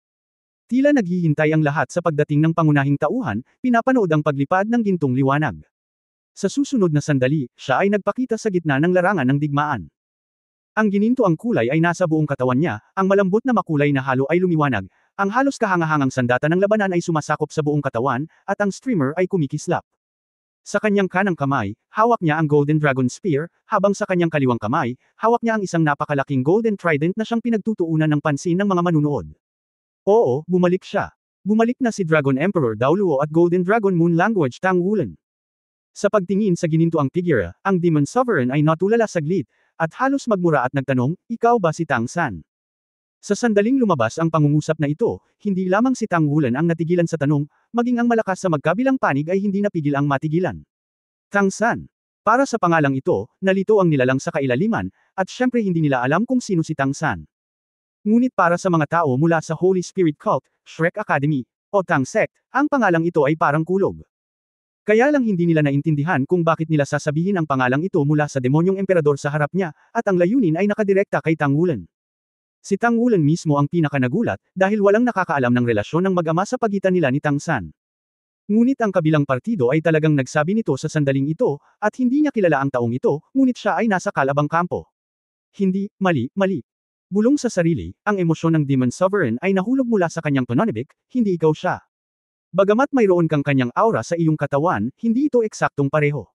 Tila naghihintay ang lahat sa pagdating ng pangunahing tauhan, pinapanood ang paglipad ng gintong liwanag. Sa susunod na sandali, siya ay nagpakita sa gitna ng larangan ng digmaan. Ang gininto ang kulay ay nasa buong katawan niya, ang malambot na makulay na halo ay lumiwanag, ang halos kahangahangang sandata ng labanan ay sumasakop sa buong katawan, at ang streamer ay kumikislap. Sa kanyang kanang kamay, hawak niya ang Golden Dragon Spear, habang sa kanyang kaliwang kamay, hawak niya ang isang napakalaking Golden Trident na siyang pinagtutuunan ng pansin ng mga manunood. Oo, bumalik siya. Bumalik na si Dragon Emperor Daoluo at Golden Dragon Moon Language Tang Wulan. Sa pagtingin sa ginintuang figura, ang Demon Sovereign ay natulala saglit, at halos magmura at nagtanong, ikaw ba si Tang San? Sa sandaling lumabas ang pangungusap na ito, hindi lamang si Tang Wulan ang natigilan sa tanong, maging ang malakas sa magkabilang panig ay hindi napigil ang matigilan. Tang San. Para sa pangalang ito, nalito ang nilalang sa kailaliman, at syempre hindi nila alam kung sino si Tang San. Ngunit para sa mga tao mula sa Holy Spirit Cult, Shrek Academy, o Tang Sect, ang pangalang ito ay parang kulog. Kaya lang hindi nila naintindihan kung bakit nila sasabihin ang pangalang ito mula sa demonyong emperador sa harap niya, at ang layunin ay nakadirekta kay Tang Wulan. Si Tang Wulan mismo ang pinakanagulat, dahil walang nakakaalam ng relasyon ng mag-ama sa pagitan nila ni Tang San. Ngunit ang kabilang partido ay talagang nagsabi nito sa sandaling ito, at hindi niya kilala ang taong ito, ngunit siya ay nasa kalabang kampo. Hindi, mali. Bulong sa sarili, ang emosyon ng Demon Sovereign ay nahulog mula sa kanyang pananabik, hindi ikaw siya. Bagamat mayroon kang kanyang aura sa iyong katawan, hindi ito eksaktong pareho.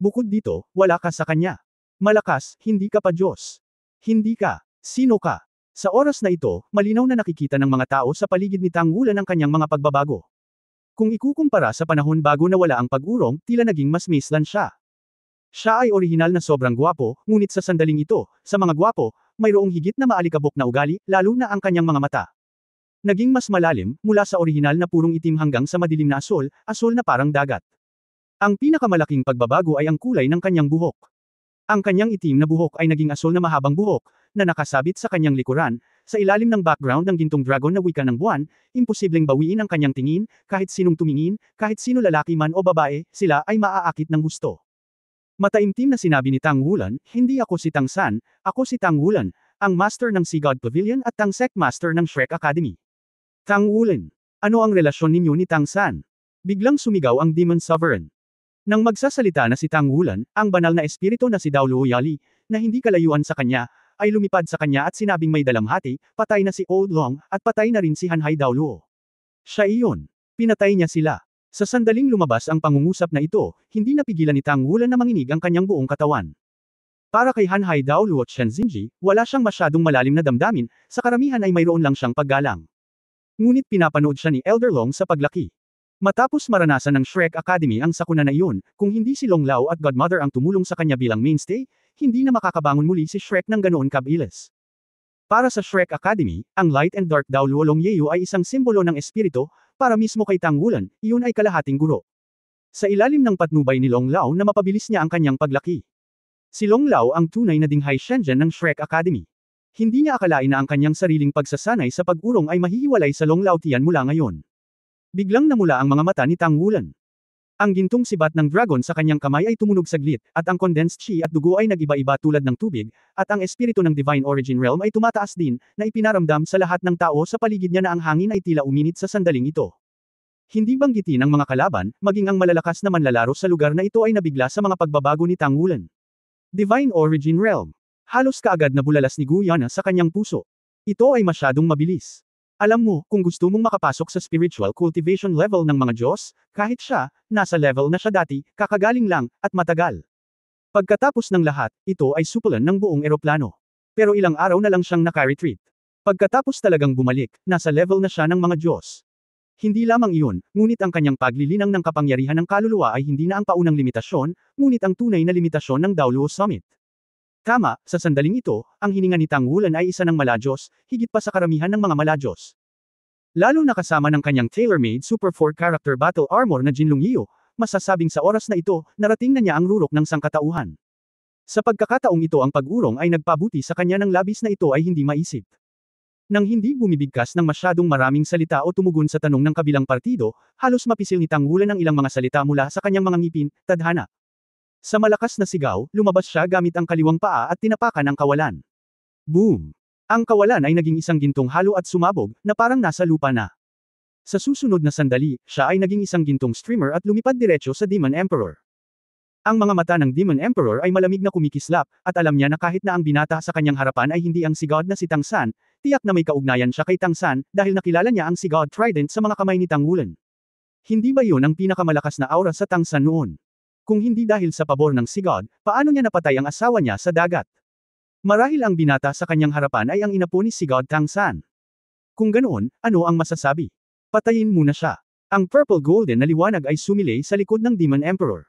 Bukod dito, wala ka sa kanya. Malakas, hindi ka pa Diyos. Hindi ka. Sino ka? Sa oras na ito, malinaw na nakikita ng mga tao sa paligid ni Tang Wulan ang kanyang mga pagbabago. Kung ikukumpara sa panahon bago na wala ang pag-urong, tila naging mas maislan siya. Siya ay orihinal na sobrang gwapo, ngunit sa sandaling ito, sa mga gwapo, mayroong higit na maalikabok na ugali, lalo na ang kanyang mga mata. Naging mas malalim, mula sa orihinal na purong itim hanggang sa madilim na asol na parang dagat. Ang pinakamalaking pagbabago ay ang kulay ng kanyang buhok. Ang kanyang itim na buhok ay naging asol na mahabang buhok, na nakasabit sa kanyang likuran, sa ilalim ng background ng gintong dragon na wika ng buwan, imposibleng bawiin ang kanyang tingin, kahit sinong tumingin, kahit sino lalaki man o babae, sila ay maaakit ng husto. Mataimtim na sinabi ni Tang Wulan, hindi ako si Tang San, ako si Tang Wulan, ang master ng Sea God Pavilion at Tang Sect master ng Shrek Academy. Tang Wulan. Ano ang relasyon ninyo ni Tang San? Biglang sumigaw ang Demon Sovereign. Nang magsasalita na si Tang Wulan, ang banal na espiritu na si Daoluo Yali, na hindi kalayuan sa kanya, ay lumipad sa kanya at sinabing may dalamhati, patay na si Old Long, at patay na rin si Hanhai Daoluo. Siya iyon. Pinatay niya sila. Sa sandaling lumabas ang pangungusap na ito, hindi napigilan ni Tang Wulan na manginig ang kanyang buong katawan. Para kay Hanhai Daoluo at Shen Xinji, wala siyang masyadong malalim na damdamin, sa karamihan ay mayroon lang siyang paggalang. Ngunit pinapanood siya ni Elder Long sa paglaki. Matapos maranasan ng Shrek Academy ang sakuna na iyon, kung hindi si Long Lao at Godmother ang tumulong sa kanya bilang mainstay, hindi na makakabangon muli si Shrek ng ganoon kabilis. Para sa Shrek Academy, ang Light and Dark Daoluo Longyeyu ay isang simbolo ng espiritu, para mismo kay Tang Wulan, iyon ay kalahating guro. Sa ilalim ng patnubay ni Long Lao na mapabilis niya ang kanyang paglaki. Si Long Lao ang tunay na Dinghai Shenzhen ng Shrek Academy. Hindi niya akalain na ang kanyang sariling pagsasanay sa pag-urong ay mahihiwalay sa Long Lao Tian mula ngayon. Biglang namula ang mga mata ni Tang Wulan. Ang gintong sibat ng dragon sa kanyang kamay ay tumunog saglit, at ang condensed chi at dugo ay nag-iba-iba tulad ng tubig, at ang espiritu ng Divine Origin Realm ay tumataas din, na ipinaramdam sa lahat ng tao sa paligid niya na ang hangin ay tila uminit sa sandaling ito. Hindi banggitin ng mga kalaban, maging ang malalakas na manlalaro sa lugar na ito ay nabigla sa mga pagbabago ni Tang Wulan. Divine Origin Realm. Halos kaagad na bulalas ni Guyana sa kanyang puso. Ito ay masyadong mabilis. Alam mo, kung gusto mong makapasok sa spiritual cultivation level ng mga Diyos, kahit siya, nasa level na siya dati, kakagaling lang, at matagal. Pagkatapos ng lahat, ito ay supulan ng buong eroplano. Pero ilang araw na lang siyang naka-retreat. Pagkatapos talagang bumalik, nasa level na siya ng mga Diyos. Hindi lamang iyon, ngunit ang kanyang paglilinang ng kapangyarihan ng kaluluwa ay hindi na ang paunang limitasyon, ngunit ang tunay na limitasyon ng Daoluo Summit. Tama, sa sandaling ito, ang hininga ni Tang Wulan ay isa ng maladyos, higit pa sa karamihan ng mga maladyos. Lalo na kasama ng kanyang tailor-made Super 4 Character Battle Armor na Jinlongyo, masasabing sa oras na ito, narating na niya ang rurok ng sangkatauhan. Sa pagkakataong ito ang pag-urong ay nagpabuti sa kanya ng labis na ito ay hindi maisip. Nang hindi bumibigkas ng masyadong maraming salita o tumugon sa tanong ng kabilang partido, halos mapisil ni Tang Wulan ang ilang mga salita mula sa kanyang mga ngipin, tadhana. Sa malakas na sigaw, lumabas siya gamit ang kaliwang paa at tinapakan ang kawalan. Boom! Ang kawalan ay naging isang gintong halo at sumabog, na parang nasa lupa na. Sa susunod na sandali, siya ay naging isang gintong streamer at lumipad diretso sa Demon Emperor. Ang mga mata ng Demon Emperor ay malamig na kumikislap, at alam niya na kahit na ang binata sa kanyang harapan ay hindi ang si God na si Tang San, tiyak na may kaugnayan siya kay Tang San, dahil nakilala niya ang si God Trident sa mga kamay ni Tang Wulan. Hindi ba yun ang pinakamalakas na aura sa Tang San noon? Kung hindi dahil sa pabor ng si God, paano niya napatay ang asawa niya sa dagat? Marahil ang binata sa kanyang harapan ay ang inapo ni si God Tang San. Kung ganoon, ano ang masasabi? Patayin muna siya. Ang purple golden na liwanag ay sumilay sa likod ng Demon Emperor.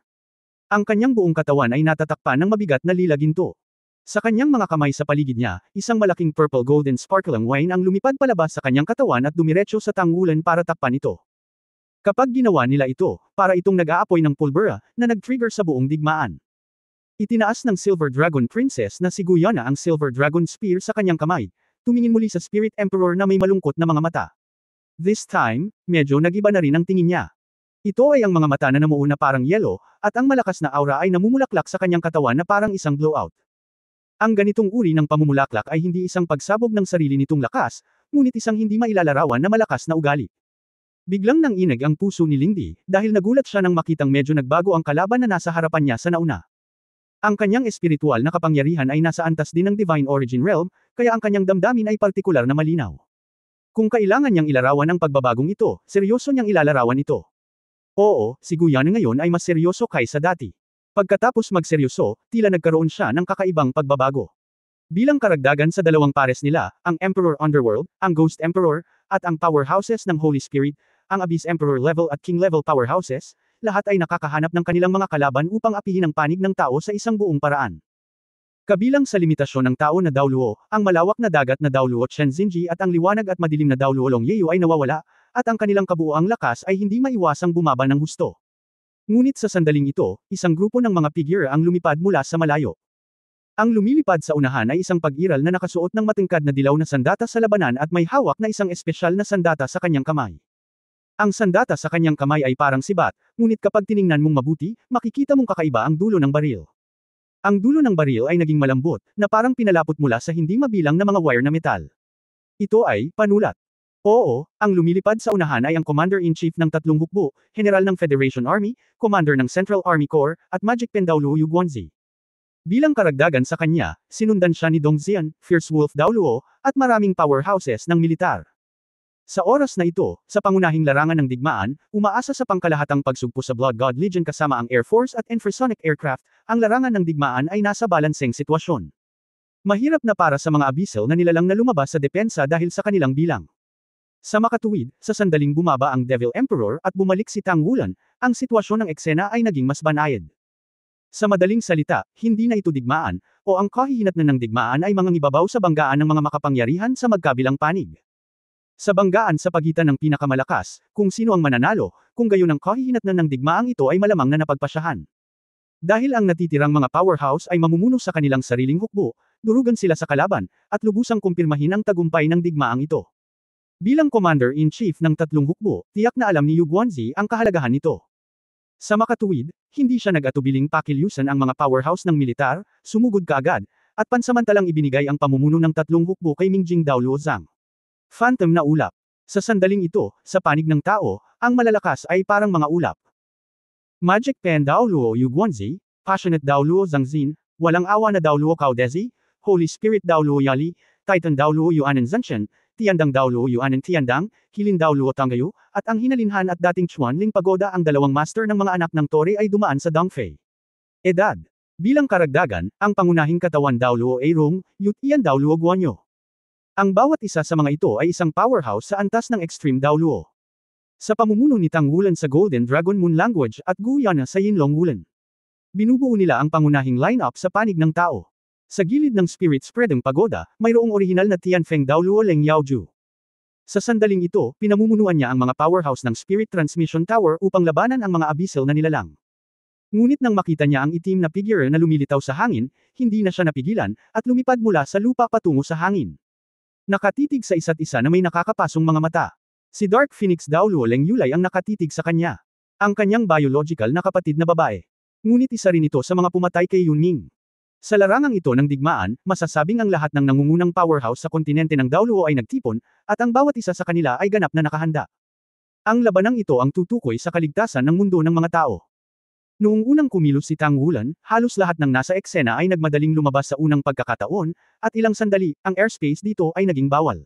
Ang kanyang buong katawan ay natatakpan ng mabigat na lila ginto. Sa kanyang mga kamay sa paligid niya, isang malaking purple golden sparkling wine ang lumipad palabas sa kanyang katawan at dumiretso sa tanggulan para takpan ito. Kapag ginawa nila ito, para itong nag-aapoy ng pulbura, na nag-trigger sa buong digmaan. Itinaas ng Silver Dragon Princess na si Guyana ang Silver Dragon Spear sa kanyang kamay, tumingin muli sa Spirit Emperor na may malungkot na mga mata. This time, medyo nag-iba na rin ang tingin niya. Ito ay ang mga mata na namuo na parang yellow, at ang malakas na aura ay namumulaklak sa kanyang katawan na parang isang blowout. Ang ganitong uri ng pamumulaklak ay hindi isang pagsabog ng sarili nitong lakas, ngunit isang hindi mailalarawan na malakas na ugali. Biglang nanginig ang puso ni Lindy, dahil nagulat siya nang makitang medyo nagbago ang kalaban na nasa harapan niya sa nauna. Ang kanyang espiritual na kapangyarihan ay nasa antas din ng Divine Origin Realm, kaya ang kanyang damdamin ay partikular na malinaw. Kung kailangan niyang ilarawan ang pagbabagong ito, seryoso niyang ilalarawan ito. Oo, si Guyana ngayon ay mas seryoso kaysa dati. Pagkatapos magseryoso, tila nagkaroon siya ng kakaibang pagbabago. Bilang karagdagan sa dalawang pares nila, ang Emperor Underworld, ang Ghost Emperor, at ang powerhouses ng Holy Spirit, ang Abyss Emperor level at King level powerhouses, lahat ay nakakahanap ng kanilang mga kalaban upang apihin ang panig ng tao sa isang buong paraan. Kabilang sa limitasyon ng tao na Daoluo, ang malawak na dagat na Daoluo Chenzinji at ang liwanag at madilim na Daoluo Longyeyu ay nawawala, at ang kanilang kabuoang lakas ay hindi maiwasang bumaba ng husto. Ngunit sa sandaling ito, isang grupo ng mga figure ang lumipad mula sa malayo. Ang lumilipad sa unahan ay isang pag-iral na nakasuot ng matingkad na dilaw na sandata sa labanan at may hawak na isang espesyal na sandata sa kanyang kamay. Ang sandata sa kanyang kamay ay parang sibat, ngunit kapag tiningnan mong mabuti, makikita mong kakaiba ang dulo ng baril. Ang dulo ng baril ay naging malambot, na parang pinalapot mula sa hindi mabilang na mga wire na metal. Ito ay panulat. Oo, ang lumilipad sa unahan ay ang Commander-in-Chief ng tatlong hukbo, General ng Federation Army, Commander ng Central Army Corps, at Magic Pen Daoluo Guanzi. Bilang karagdagan sa kanya, sinundan siya ni Dong Xian, Fierce Wolf Daoluo, at maraming powerhouses ng militar. Sa oras na ito, sa pangunahing larangan ng digmaan, umaasa sa pangkalahatang pagsugpo sa Blood God Legion kasama ang Air Force at infrasonic aircraft, ang larangan ng digmaan ay nasa balanseng sitwasyon. Mahirap na para sa mga abyssal na nilalang na lumabas sa depensa dahil sa kanilang bilang. Sa makatuwid, sa sandaling bumaba ang Devil Emperor at bumalik si Tang Wulan, ang sitwasyon ng eksena ay naging mas banayad. Sa madaling salita, hindi na ito digmaan, o ang kahihinatnan ng digmaan ay mga ngibabaw sa banggaan ng mga makapangyarihan sa magkabilang panig. Sa banggaan sa pagitan ng pinakamalakas, kung sino ang mananalo, kung gayon ang kahihinatnan ng digmaang ito ay malamang na napagpasyahan. Dahil ang natitirang mga powerhouse ay mamumuno sa kanilang sariling hukbo, durugan sila sa kalaban, at lubusang kumpirmahin ang tagumpay ng digmaang ito. Bilang Commander-in-Chief ng tatlong hukbo, tiyak na alam ni Yu Guanzi ang kahalagahan nito. Sa makatuwid, hindi siya nag-atubiling pakilyusan ang mga powerhouse ng militar, sumugod kaagad, at pansamantalang ibinigay ang pamumuno ng tatlong hukbo kay Mingjing Daoluo Zhang. Phantom na ulap. Sa sandaling ito, sa panig ng tao, ang malalakas ay parang mga ulap. Magic Pen Daoluo Yu Guanzi, Passionate Daoluo Zhang Xin, Walang Awa na Daoluo Cao Dezi, Holy Spirit Daoluo Yali, Titan Daoluo Yuanen Zanshan, Tiandang Daoluo Yuanen Tiandang, Hilin Daoluo Tanggayu, at ang hinalinhan at dating Chuan Ling Pagoda ang dalawang master ng mga anak ng Tori ay dumaan sa Dongfei. Edad. Bilang karagdagan, ang pangunahing katawan Daoluo Airong, Yutian Daoluo Guanyo. Ang bawat isa sa mga ito ay isang powerhouse sa antas ng Extreme Daoluo. Sa pamumuno ni Tang Wulan sa Golden Dragon Moon Language at Guyana sa Yinlong Wulan. Binubuo nila ang pangunahing lineup sa panig ng tao. Sa gilid ng Spirit Spreading Pagoda, mayroong orihinal na Tianfeng Daoluo Leng Yaoju. Sa sandaling ito, pinamumunuan niya ang mga powerhouse ng Spirit Transmission Tower upang labanan ang mga abyssal na nilalang. Ngunit nang makita niya ang itim na figure na lumilitaw sa hangin, hindi na siya napigilan, at lumipad mula sa lupa patungo sa hangin. Nakatitig sa isa't isa na may nakakapasong mga mata. Si Dark Phoenix Daoluo Leng Yulay ang nakatitig sa kanya. Ang kanyang biological na kapatid na babae. Ngunit isa rin ito sa mga pumatay kay Yunming. Sa larangang ito ng digmaan, masasabing ang lahat ng nangungunang powerhouse sa kontinente ng Daoluo ay nagtipon, at ang bawat isa sa kanila ay ganap na nakahanda. Ang labanang ito ang tutukoy sa kaligtasan ng mundo ng mga tao. Noong unang kumilos si Tang Wulan, halos lahat ng nasa eksena ay nagmadaling lumabas sa unang pagkakataon, at ilang sandali, ang airspace dito ay naging bawal.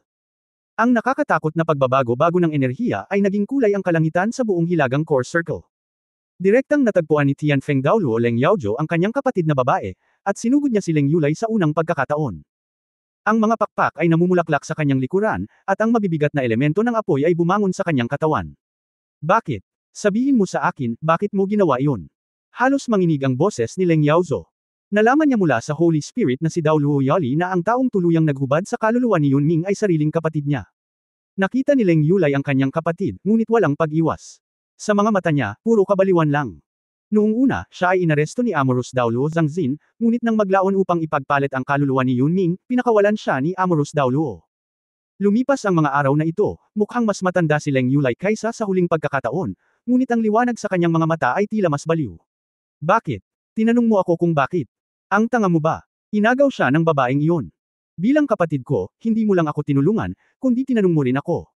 Ang nakakatakot na pagbabago-bago ng enerhiya ay naging kulay ang kalangitan sa buong hilagang core circle. Direktang natagpuan ni Tianfeng Daoluo Leng Yaoju ang kanyang kapatid na babae, at sinugod niya si Leng Yulay sa unang pagkakataon. Ang mga pakpak ay namumulaklak sa kanyang likuran, at ang mabibigat na elemento ng apoy ay bumangon sa kanyang katawan. Bakit? Sabihin mo sa akin, bakit mo ginawa iyon? Halos manginig ang boses ni Leng Yaozo. Nalaman niya mula sa Holy Spirit na si Dao Luoyali na ang taong tuluyang naghubad sa kaluluwa ni Yunming ay sariling kapatid niya. Nakita ni Leng Yulai ang kanyang kapatid, ngunit walang pag-iwas. Sa mga mata niya, puro kabaliwan lang. Noong una, siya ay inaresto ni Amorous Dao Luo Zhangzin, ngunit nang maglaon upang ipagpalit ang kaluluwa ni Yunming, pinakawalan siya ni Amorous Dao Luo. Lumipas ang mga araw na ito, mukhang mas matanda si Leng Yulai kaysa sa huling pagkakataon, ngunit ang liwanag sa kanyang mga mata ay tila mas baliw. Bakit? Tinanong mo ako kung bakit. Ang tanga mo ba? Inagaw siya ng babaeng iyon. Bilang kapatid ko, hindi mo lang ako tinulungan, kundi tinanong mo rin ako.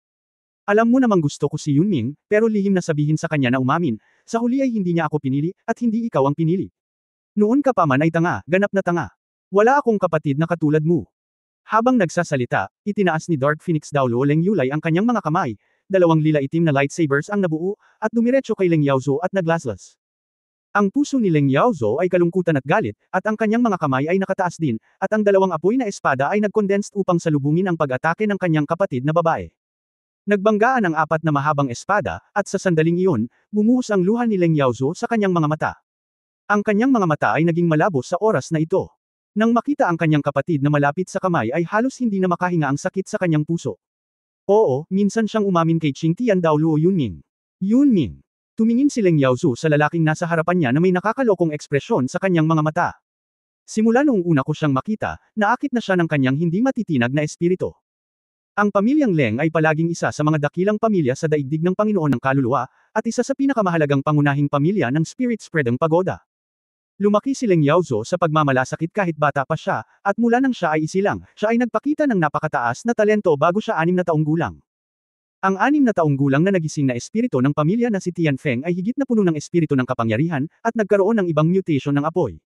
Alam mo namang gusto ko si Yunming, pero lihim na sabihin sa kanya na umamin, sa huli ay hindi niya ako pinili, at hindi ikaw ang pinili. Noon ka pa man ay tanga, ganap na tanga. Wala akong kapatid na katulad mo. Habang nagsasalita, itinaas ni Dark Phoenix Dao Luo Leng Yulai ang kanyang mga kamay, dalawang lila itim na lightsabers ang nabuo, at dumiretso kay Leng Yaozo at naglaslas. Ang puso ni Leng Yaozo ay kalungkutan at galit, at ang kanyang mga kamay ay nakataas din, at ang dalawang apoy na espada ay nagkondensed upang salubungin ang pag-atake ng kanyang kapatid na babae. Nagbanggaan ang apat na mahabang espada, at sa sandaling iyon, bumuhos ang luha ni Leng Yaozo sa kanyang mga mata. Ang kanyang mga mata ay naging malabo sa oras na ito. Nang makita ang kanyang kapatid na malapit sa kamay ay halos hindi na makahinga ang sakit sa kanyang puso. Oo, minsan siyang umamin kay Qingtian Dao Luo Yunming. Yunming. Tumingin si Leng Yaozo sa lalaking nasa harapan niya na may nakakalokong ekspresyon sa kanyang mga mata. Simula noong una ko siyang makita, naakit na siya ng kanyang hindi matitinag na espiritu. Ang pamilyang Leng ay palaging isa sa mga dakilang pamilya sa daigdig ng Panginoon ng Kaluluwa, at isa sa pinakamahalagang pangunahing pamilya ng Spirit Spreading Pagoda. Lumaki si Leng Yaozo sa pagmamalasakit kahit bata pa siya, at mula nang siya ay isilang, siya ay nagpakita ng napakataas na talento bago siya 6 na taong gulang. Ang 6 na taong gulang na nagising na espiritu ng pamilya na si Tianfeng ay higit na puno ng espiritu ng kapangyarihan, at nagkaroon ng ibang mutation ng apoy.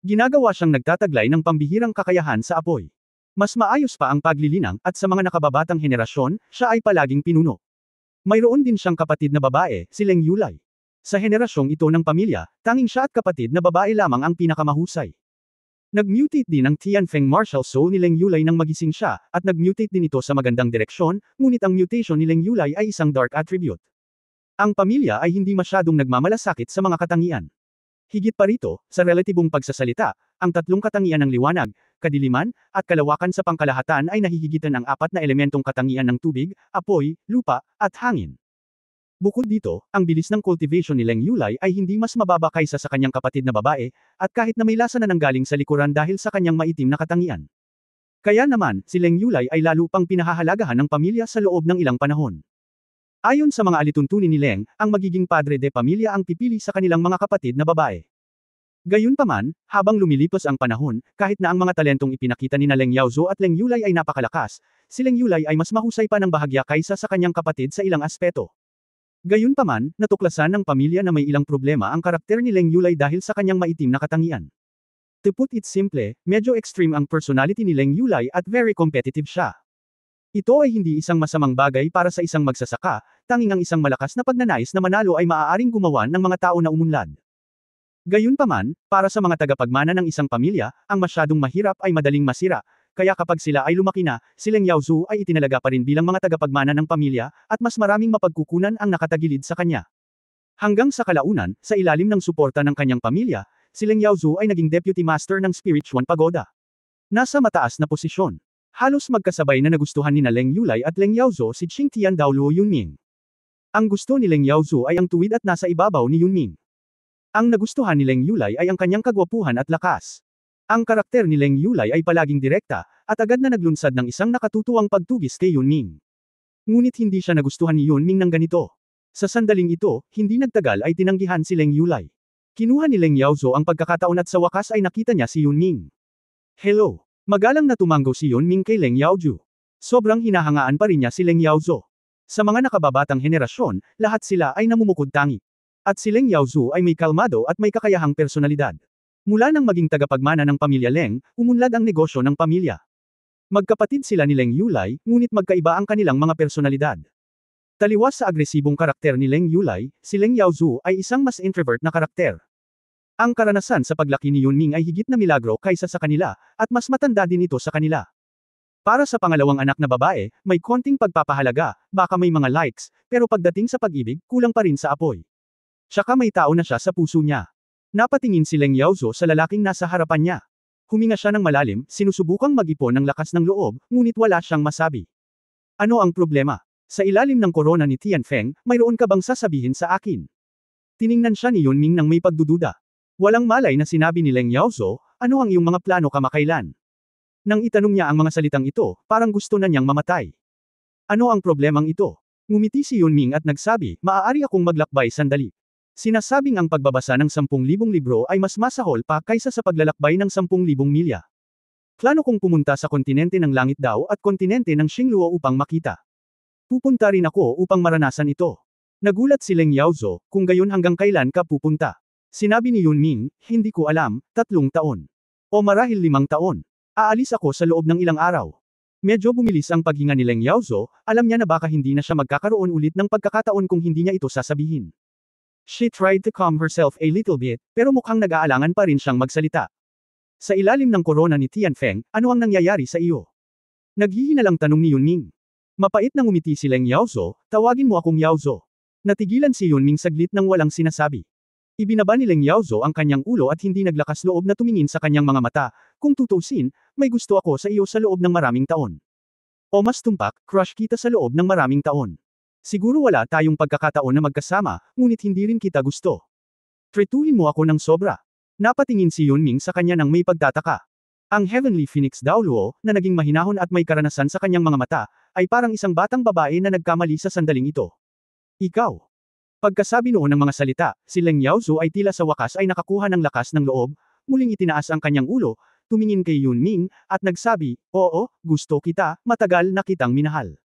Ginagawa siyang nagtataglay ng pambihirang kakayahan sa apoy. Mas maayos pa ang paglilinang, at sa mga nakababatang henerasyon, siya ay palaging pinuno. Mayroon din siyang kapatid na babae, si Leng Yulai. Sa henerasyong ito ng pamilya, tanging siya at kapatid na babae lamang ang pinakamahusay. Nag-mutate din ang Tianfeng martial soul ni Leng Yulai nang magising siya, at nag-mutate din ito sa magandang direksyon, ngunit ang mutation ni Leng Yulai ay isang dark attribute. Ang pamilya ay hindi masyadong nagmamalasakit sa mga katangian. Higit pa rito, sa relatibong pagsasalita, ang tatlong katangian ng liwanag, kadiliman, at kalawakan sa pangkalahatan ay nahihigitan ang 4 na elementong katangian ng tubig, apoy, lupa, at hangin. Bukod dito, ang bilis ng cultivation ni Leng Yulai ay hindi mas mababa kaysa sa kanyang kapatid na babae, at kahit na may lasa na nanggaling sa likuran dahil sa kanyang maitim na katangian. Kaya naman, si Leng Yulai ay lalo pang pinahahalagahan ng pamilya sa loob ng ilang panahon. Ayon sa mga alituntunin ni Leng, ang magiging padre de pamilya ang pipili sa kanilang mga kapatid na babae. Gayunpaman, habang lumilipas ang panahon, kahit na ang mga talentong ipinakita ni Leng Yaozo at Leng Yulai ay napakalakas, si Leng Yulai ay mas mahusay pa ng bahagya kaysa sa kanyang kapatid sa ilang aspeto. Gayunpaman, natuklasan ng pamilya na may ilang problema ang karakter ni Leng Yulai dahil sa kanyang maitim na katangian. To put it simple, medyo extreme ang personality ni Leng Yulai at very competitive siya. Ito ay hindi isang masamang bagay para sa isang magsasaka, tanging ang isang malakas na pagnanais na manalo ay maaaring gumawa ng mga tao na umunlad. Gayunpaman, para sa mga tagapagmana ng isang pamilya, ang masyadong mahirap ay madaling masira, kaya kapag sila ay lumaki na, si Leng Yaozo ay itinalaga pa rin bilang mga tagapagmana ng pamilya, at mas maraming mapagkukunan ang nakatagilid sa kanya. Hanggang sa kalaunan, sa ilalim ng suporta ng kanyang pamilya, si Leng Yaozo ay naging Deputy Master ng Spiritual Pagoda. Nasa mataas na posisyon. Halos magkasabay na nagustuhan ni Leng Yulai at Leng Yaozo si Qingtian Dao Luo Yunming. Ang gusto ni Leng Yaozo ay ang tuwid at nasa ibabaw ni Yunming. Ang nagustuhan ni Leng Yulai ay ang kanyang kagwapuhan at lakas. Ang karakter ni Leng Yulai ay palaging direkta, at agad na naglunsad ng isang nakatutuwang pagtugis kay Yunming. Ngunit hindi siya nagustuhan ni Yunming ng ganito. Sa sandaling ito, hindi nagtagal ay tinanggihan si Leng Yulai. Kinuha ni Leng Yaozo ang pagkakataon at sa wakas ay nakita niya si Yunming. Hello! Magalang na tumanggo si Yunming kay Leng Yaozo. Sobrang hinahangaan pa rin niya si Leng Yaozo. Sa mga nakababatang henerasyon, lahat sila ay namumukod-tangi. At si Leng Yaozo ay may kalmado at may kakayahang personalidad. Mula nang maging tagapagmana ng pamilya Leng, umunlad ang negosyo ng pamilya. Magkapatid sila ni Leng Yulai, ngunit magkaiba ang kanilang mga personalidad. Taliwas sa agresibong karakter ni Leng Yulai, si Leng Yaozo ay isang mas introvert na karakter. Ang karanasan sa paglaki ni Yunming ay higit na milagro kaysa sa kanila, at mas matanda din ito sa kanila. Para sa pangalawang anak na babae, may konting pagpapahalaga, baka may mga likes, pero pagdating sa pag-ibig, kulang pa rin sa apoy. Tsaka may tao na siya sa puso niya. Napatingin si Leng Yaozo sa lalaking nasa harapan niya. Huminga siya ng malalim, sinusubukang mag-ipon ng lakas ng loob, ngunit wala siyang masabi. Ano ang problema? Sa ilalim ng korona ni Tianfeng, mayroon ka bang sasabihin sa akin? Tiningnan siya ni Yunming nang may pagdududa. Walang malay na sinabi ni Leng Yaozo, ano ang iyong mga plano kamakailan? Nang itanong niya ang mga salitang ito, parang gusto na niyang mamatay. Ano ang problemang ito? Ngumiti si Yunming at nagsabi, maaari akong maglakbay sandali. Sinasabing ang pagbabasa ng 10,000 libro ay mas masahol pa kaysa sa paglalakbay ng 10,000 milya. Plano kong pumunta sa kontinente ng langit daw at kontinente ng Xingluo upang makita. Pupunta rin ako upang maranasan ito. Nagulat si Leng Yaozo, kung gayon hanggang kailan ka pupunta? Sinabi ni Yunming, hindi ko alam, 3 taon. O marahil 5 taon. Aalis ako sa loob ng ilang araw. Medyo bumilis ang paghinga ni Leng Yaozo, alam niya na baka hindi na siya magkakaroon ulit ng pagkakataon kung hindi niya ito sasabihin. She tried to calm herself a little bit, pero mukhang nag-aalangan pa rin siyang magsalita. Sa ilalim ng korona ni Tianfeng, ano ang nangyayari sa iyo? Naghihinalang tanong ni Yunming. Mapait na ngumiti si Leng Yaozo, tawagin mo akong Yaozo. Natigilan si Yunming saglit nang walang sinasabi. Ibinaba ni Leng Yaozo ang kanyang ulo at hindi naglakas loob na tumingin sa kanyang mga mata, kung tutusin, may gusto ako sa iyo sa loob ng maraming taon. O mas tumpak, crush kita sa loob ng maraming taon. Siguro wala tayong pagkakataon na magkasama, ngunit hindi rin kita gusto. Tretuhin mo ako ng sobra. Napatingin si Yunming sa kanya nang may pagtataka. Ang Heavenly Phoenix Daoluo, na naging mahinahon at may karanasan sa kanyang mga mata, ay parang isang batang babae na nagkamali sa sandaling ito. Ikaw. Pagkasabi noon ng mga salita, si Leng Yaozo ay tila sa wakas ay nakakuha ng lakas ng loob, muling itinaas ang kanyang ulo, tumingin kay Yunming, at nagsabi, oo, gusto kita, matagal na kitang minahal.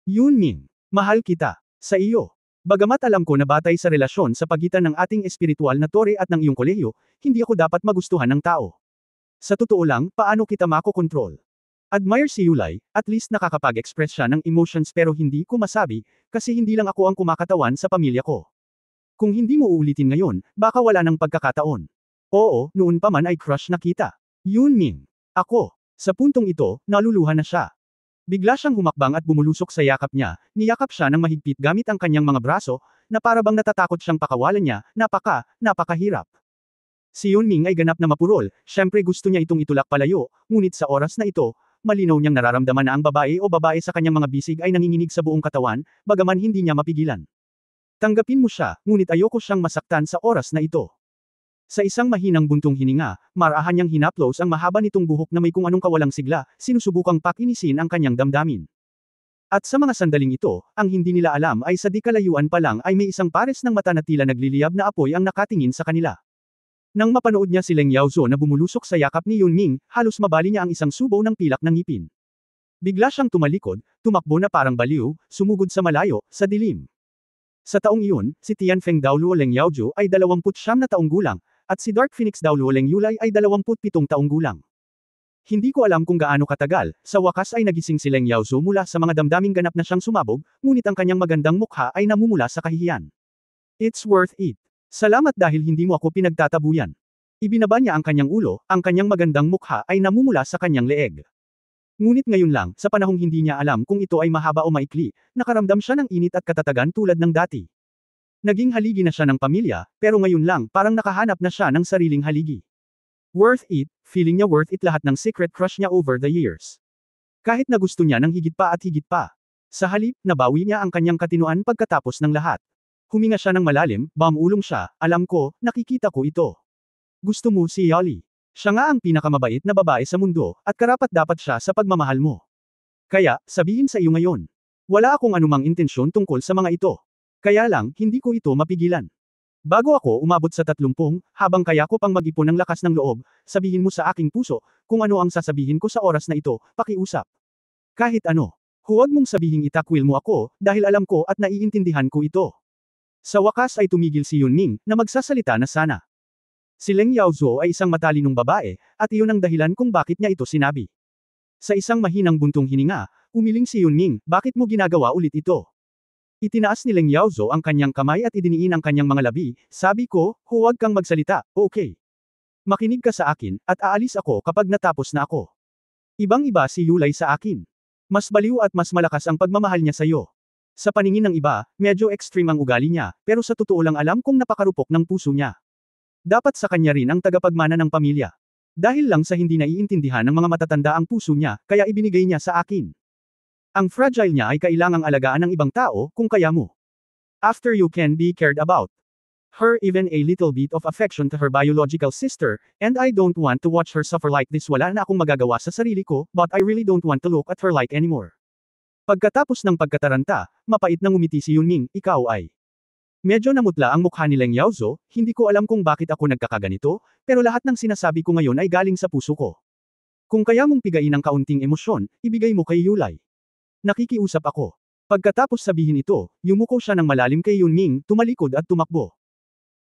Yunming. Mahal kita. Sa iyo. Bagamat alam ko na batay sa relasyon sa pagitan ng ating espiritual na tore at ng iyong kolehiyo, hindi ako dapat magustuhan ng tao. Sa totoo lang, paano kita makokontrol? Admire si Yulai, at least nakakapag-express siya ng emotions pero hindi ko masabi, kasi hindi lang ako ang kumakatawan sa pamilya ko. Kung hindi mo uulitin ngayon, baka wala ng pagkakataon. Oo, noon pa man ay crush na kita. Yunming. Ako. Sa puntong ito, naluluha na siya. Bigla siyang humakbang at bumulusok sa yakap niya, niyakap siya ng mahigpit gamit ang kanyang mga braso, na para bang natatakot siyang pakawalan niya, napakahirap. Si Yunming ay ganap na mapurol, syempre gusto niya itong itulak palayo, ngunit sa oras na ito, malinaw niyang nararamdaman na ang babae o babae sa kanyang mga bisig ay nanginginig sa buong katawan, bagaman hindi niya mapigilan. Tanggapin mo siya, ngunit ayoko siyang masaktan sa oras na ito. Sa isang mahinang buntong hininga, marahan niyang hinaplos ang mahaba nitong buhok na may kung anong kawalang sigla, sinusubukang pakinisin ang kanyang damdamin. At sa mga sandaling ito, ang hindi nila alam ay sa di kalayuan pa lang ay may isang pares ng mata na tila nagliliyab na apoy ang nakatingin sa kanila. Nang mapanood niya si Leng Yaozo na bumulusok sa yakap ni Yunming, halos mabali niya ang isang subaw ng pilak ng ngipin. Bigla siyang tumalikod, tumakbo na parang baliw, sumugod sa malayo, sa dilim. Sa taong iyon, si Tianfeng Daoluo Leng Yaozo ay 29 na taong gulang, at si Dark Phoenix Daoluo Leng Yulai ay 27 taong gulang. Hindi ko alam kung gaano katagal, sa wakas ay nagising si Leng Yaozo mula sa mga damdaming ganap na siyang sumabog, ngunit ang kanyang magandang mukha ay namumula sa kahihiyan. It's worth it. Salamat dahil hindi mo ako pinagtatabuyan. Ibinaba niya ang kanyang ulo, ang kanyang magandang mukha ay namumula sa kanyang leeg. Ngunit ngayon lang, sa panahong hindi niya alam kung ito ay mahaba o maikli, nakaramdam siya ng init at katatagan tulad ng dati. Naging haligi na siya ng pamilya, pero ngayon lang parang nakahanap na siya ng sariling haligi. Worth it, feeling niya worth it lahat ng secret crush niya over the years. Kahit na gusto niya ng higit pa at higit pa. Sa halip, nabawi niya ang kanyang katinuan pagkatapos ng lahat. Huminga siya ng malalim, bumulong siya, alam ko, nakikita ko ito. Gusto mo si Yali. Siya nga ang pinakamabait na babae sa mundo, at karapat dapat siya sa pagmamahal mo. Kaya, sabihin sa iyo ngayon. Wala akong anumang intensyon tungkol sa mga ito. Kaya lang, hindi ko ito mapigilan. Bago ako umabot sa 30, habang kaya ko pang mag-ipon ng lakas ng loob, sabihin mo sa aking puso, kung ano ang sasabihin ko sa oras na ito, pakiusap. Kahit ano. Huwag mong sabihing itakwil mo ako, dahil alam ko at naiintindihan ko ito. Sa wakas ay tumigil si Yunming, na magsasalita na sana. Si Leng Yaozo ay isang matalinong babae, at iyon ang dahilan kung bakit niya ito sinabi. Sa isang mahinang buntong hininga, umiling si Yunming, bakit mo ginagawa ulit ito? Itinaas ni Leng Yaozo ang kanyang kamay at idiniin ang kanyang mga labi, sabi ko, huwag kang magsalita, okay. Makinig ka sa akin, at aalis ako kapag natapos na ako. Ibang-iba si Yulay sa akin. Mas baliw at mas malakas ang pagmamahal niya sa'yo. Sa paningin ng iba, medyo extreme ang ugali niya, pero sa totoo lang alam kong napakarupok ng puso niya. Dapat sa kanya rin ang tagapagmana ng pamilya. Dahil lang sa hindi naiintindihan ng mga matatanda ang puso niya, kaya ibinigay niya sa akin. Ang fragile niya ay kailangang alagaan ng ibang tao, kung kaya mo. After you can be cared about her even a little bit of affection to her biological sister, and I don't want to watch her suffer like this. Wala na akong magagawa sa sarili ko, but I really don't want to look at her like anymore. Pagkatapos ng pagkataranta, mapait na ngumiti si Yunming, ikaw ay. Medyo namutla ang mukha ni Leng Yaozo, hindi ko alam kung bakit ako nagkakaganito, pero lahat ng sinasabi ko ngayon ay galing sa puso ko. Kung kaya mong pigain ang kaunting emosyon, ibigay mo kay Yulay. Nakikiusap ako. Pagkatapos sabihin ito, yumuko siya ng malalim kay Yunming, tumalikod at tumakbo.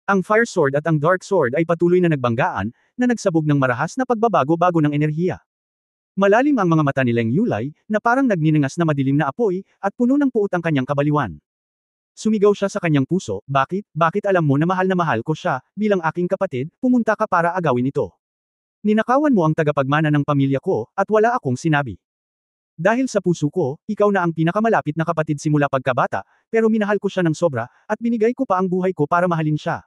Ang Fire Sword at ang Dark Sword ay patuloy na nagbanggaan, na nagsabog ng marahas na pagbabago-bago ng enerhiya. Malalim ang mga mata ni Leng Yulay, na parang nagniningas na madilim na apoy, at puno ng puot ang kanyang kabaliwan. Sumigaw siya sa kanyang puso, bakit, alam mo na mahal ko siya, bilang aking kapatid, pumunta ka para agawin ito. Ninakawan mo ang tagapagmana ng pamilya ko, at wala akong sinabi. Dahil sa puso ko, ikaw na ang pinakamalapit na kapatid simula pagkabata, pero minahal ko siya ng sobra, at binigay ko pa ang buhay ko para mahalin siya.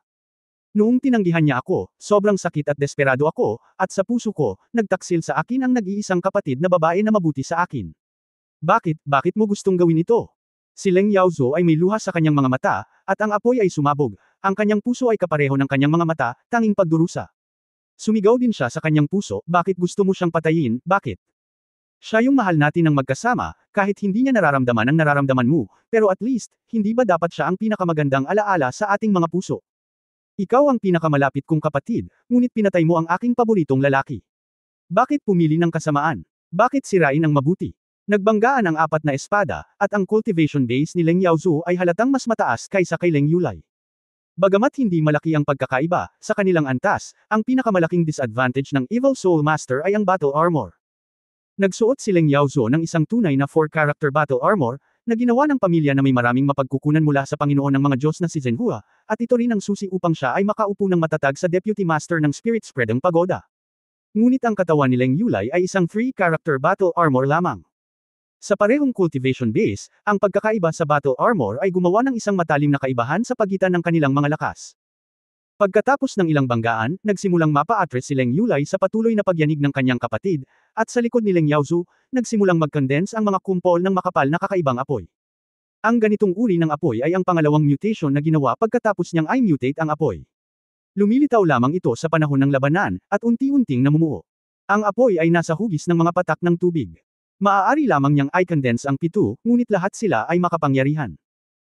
Noong tinanggihan niya ako, sobrang sakit at desperado ako, at sa puso ko, nagtaksil sa akin ang nag-iisang kapatid na babae na mabuti sa akin. Bakit mo gustong gawin ito? Si Leng Yaozo ay may luha sa kanyang mga mata, at ang apoy ay sumabog, ang kanyang puso ay kapareho ng kanyang mga mata, tanging pagdurusa. Sumigaw din siya sa kanyang puso, bakit gusto mo siyang patayin, bakit? Siya yung mahal natin ng magkasama, kahit hindi niya nararamdaman ang nararamdaman mo, pero at least, hindi ba dapat siya ang pinakamagandang alaala sa ating mga puso? Ikaw ang pinakamalapit kong kapatid, ngunit pinatay mo ang aking paboritong lalaki. Bakit pumili ng kasamaan? Bakit sirain ang mabuti? Nagbanggaan ang 4 na espada, at ang cultivation base ni Leng Yaozu ay halatang mas mataas kaysa kay Leng Yulay. Bagamat hindi malaki ang pagkakaiba, sa kanilang antas, ang pinakamalaking disadvantage ng Evil Soul Master ay ang battle armor. Nagsuot si Leng Yaozu ng isang tunay na 4-character battle armor, na ginawa ng pamilya na may maraming mapagkukunan mula sa Panginoon ng mga Diyos na si Zhenhua, at ito rin ang susi upang siya ay makaupo ng matatag sa Deputy Master ng Spirit Spreading Pagoda. Ngunit ang katawan ni Leng Yulay ay isang 3-character battle armor lamang. Sa parehong cultivation base, ang pagkakaiba sa battle armor ay gumawa ng isang matalim na kaibahan sa pagitan ng kanilang mga lakas. Pagkatapos ng ilang banggaan, nagsimulang mapa-address si Leng Yulay sa patuloy na pagyanig ng kanyang kapatid, at sa likod ni Leng Yaozu, nagsimulang mag-condense ang mga kumpol ng makapal na kakaibang apoy. Ang ganitong uri ng apoy ay ang pangalawang mutation na ginawa pagkatapos niyang i-mutate ang apoy. Lumilitaw lamang ito sa panahon ng labanan, at unti-unting namumuo. Ang apoy ay nasa hugis ng mga patak ng tubig. Maaari lamang niyang i-condense ang 7, ngunit lahat sila ay makapangyarihan.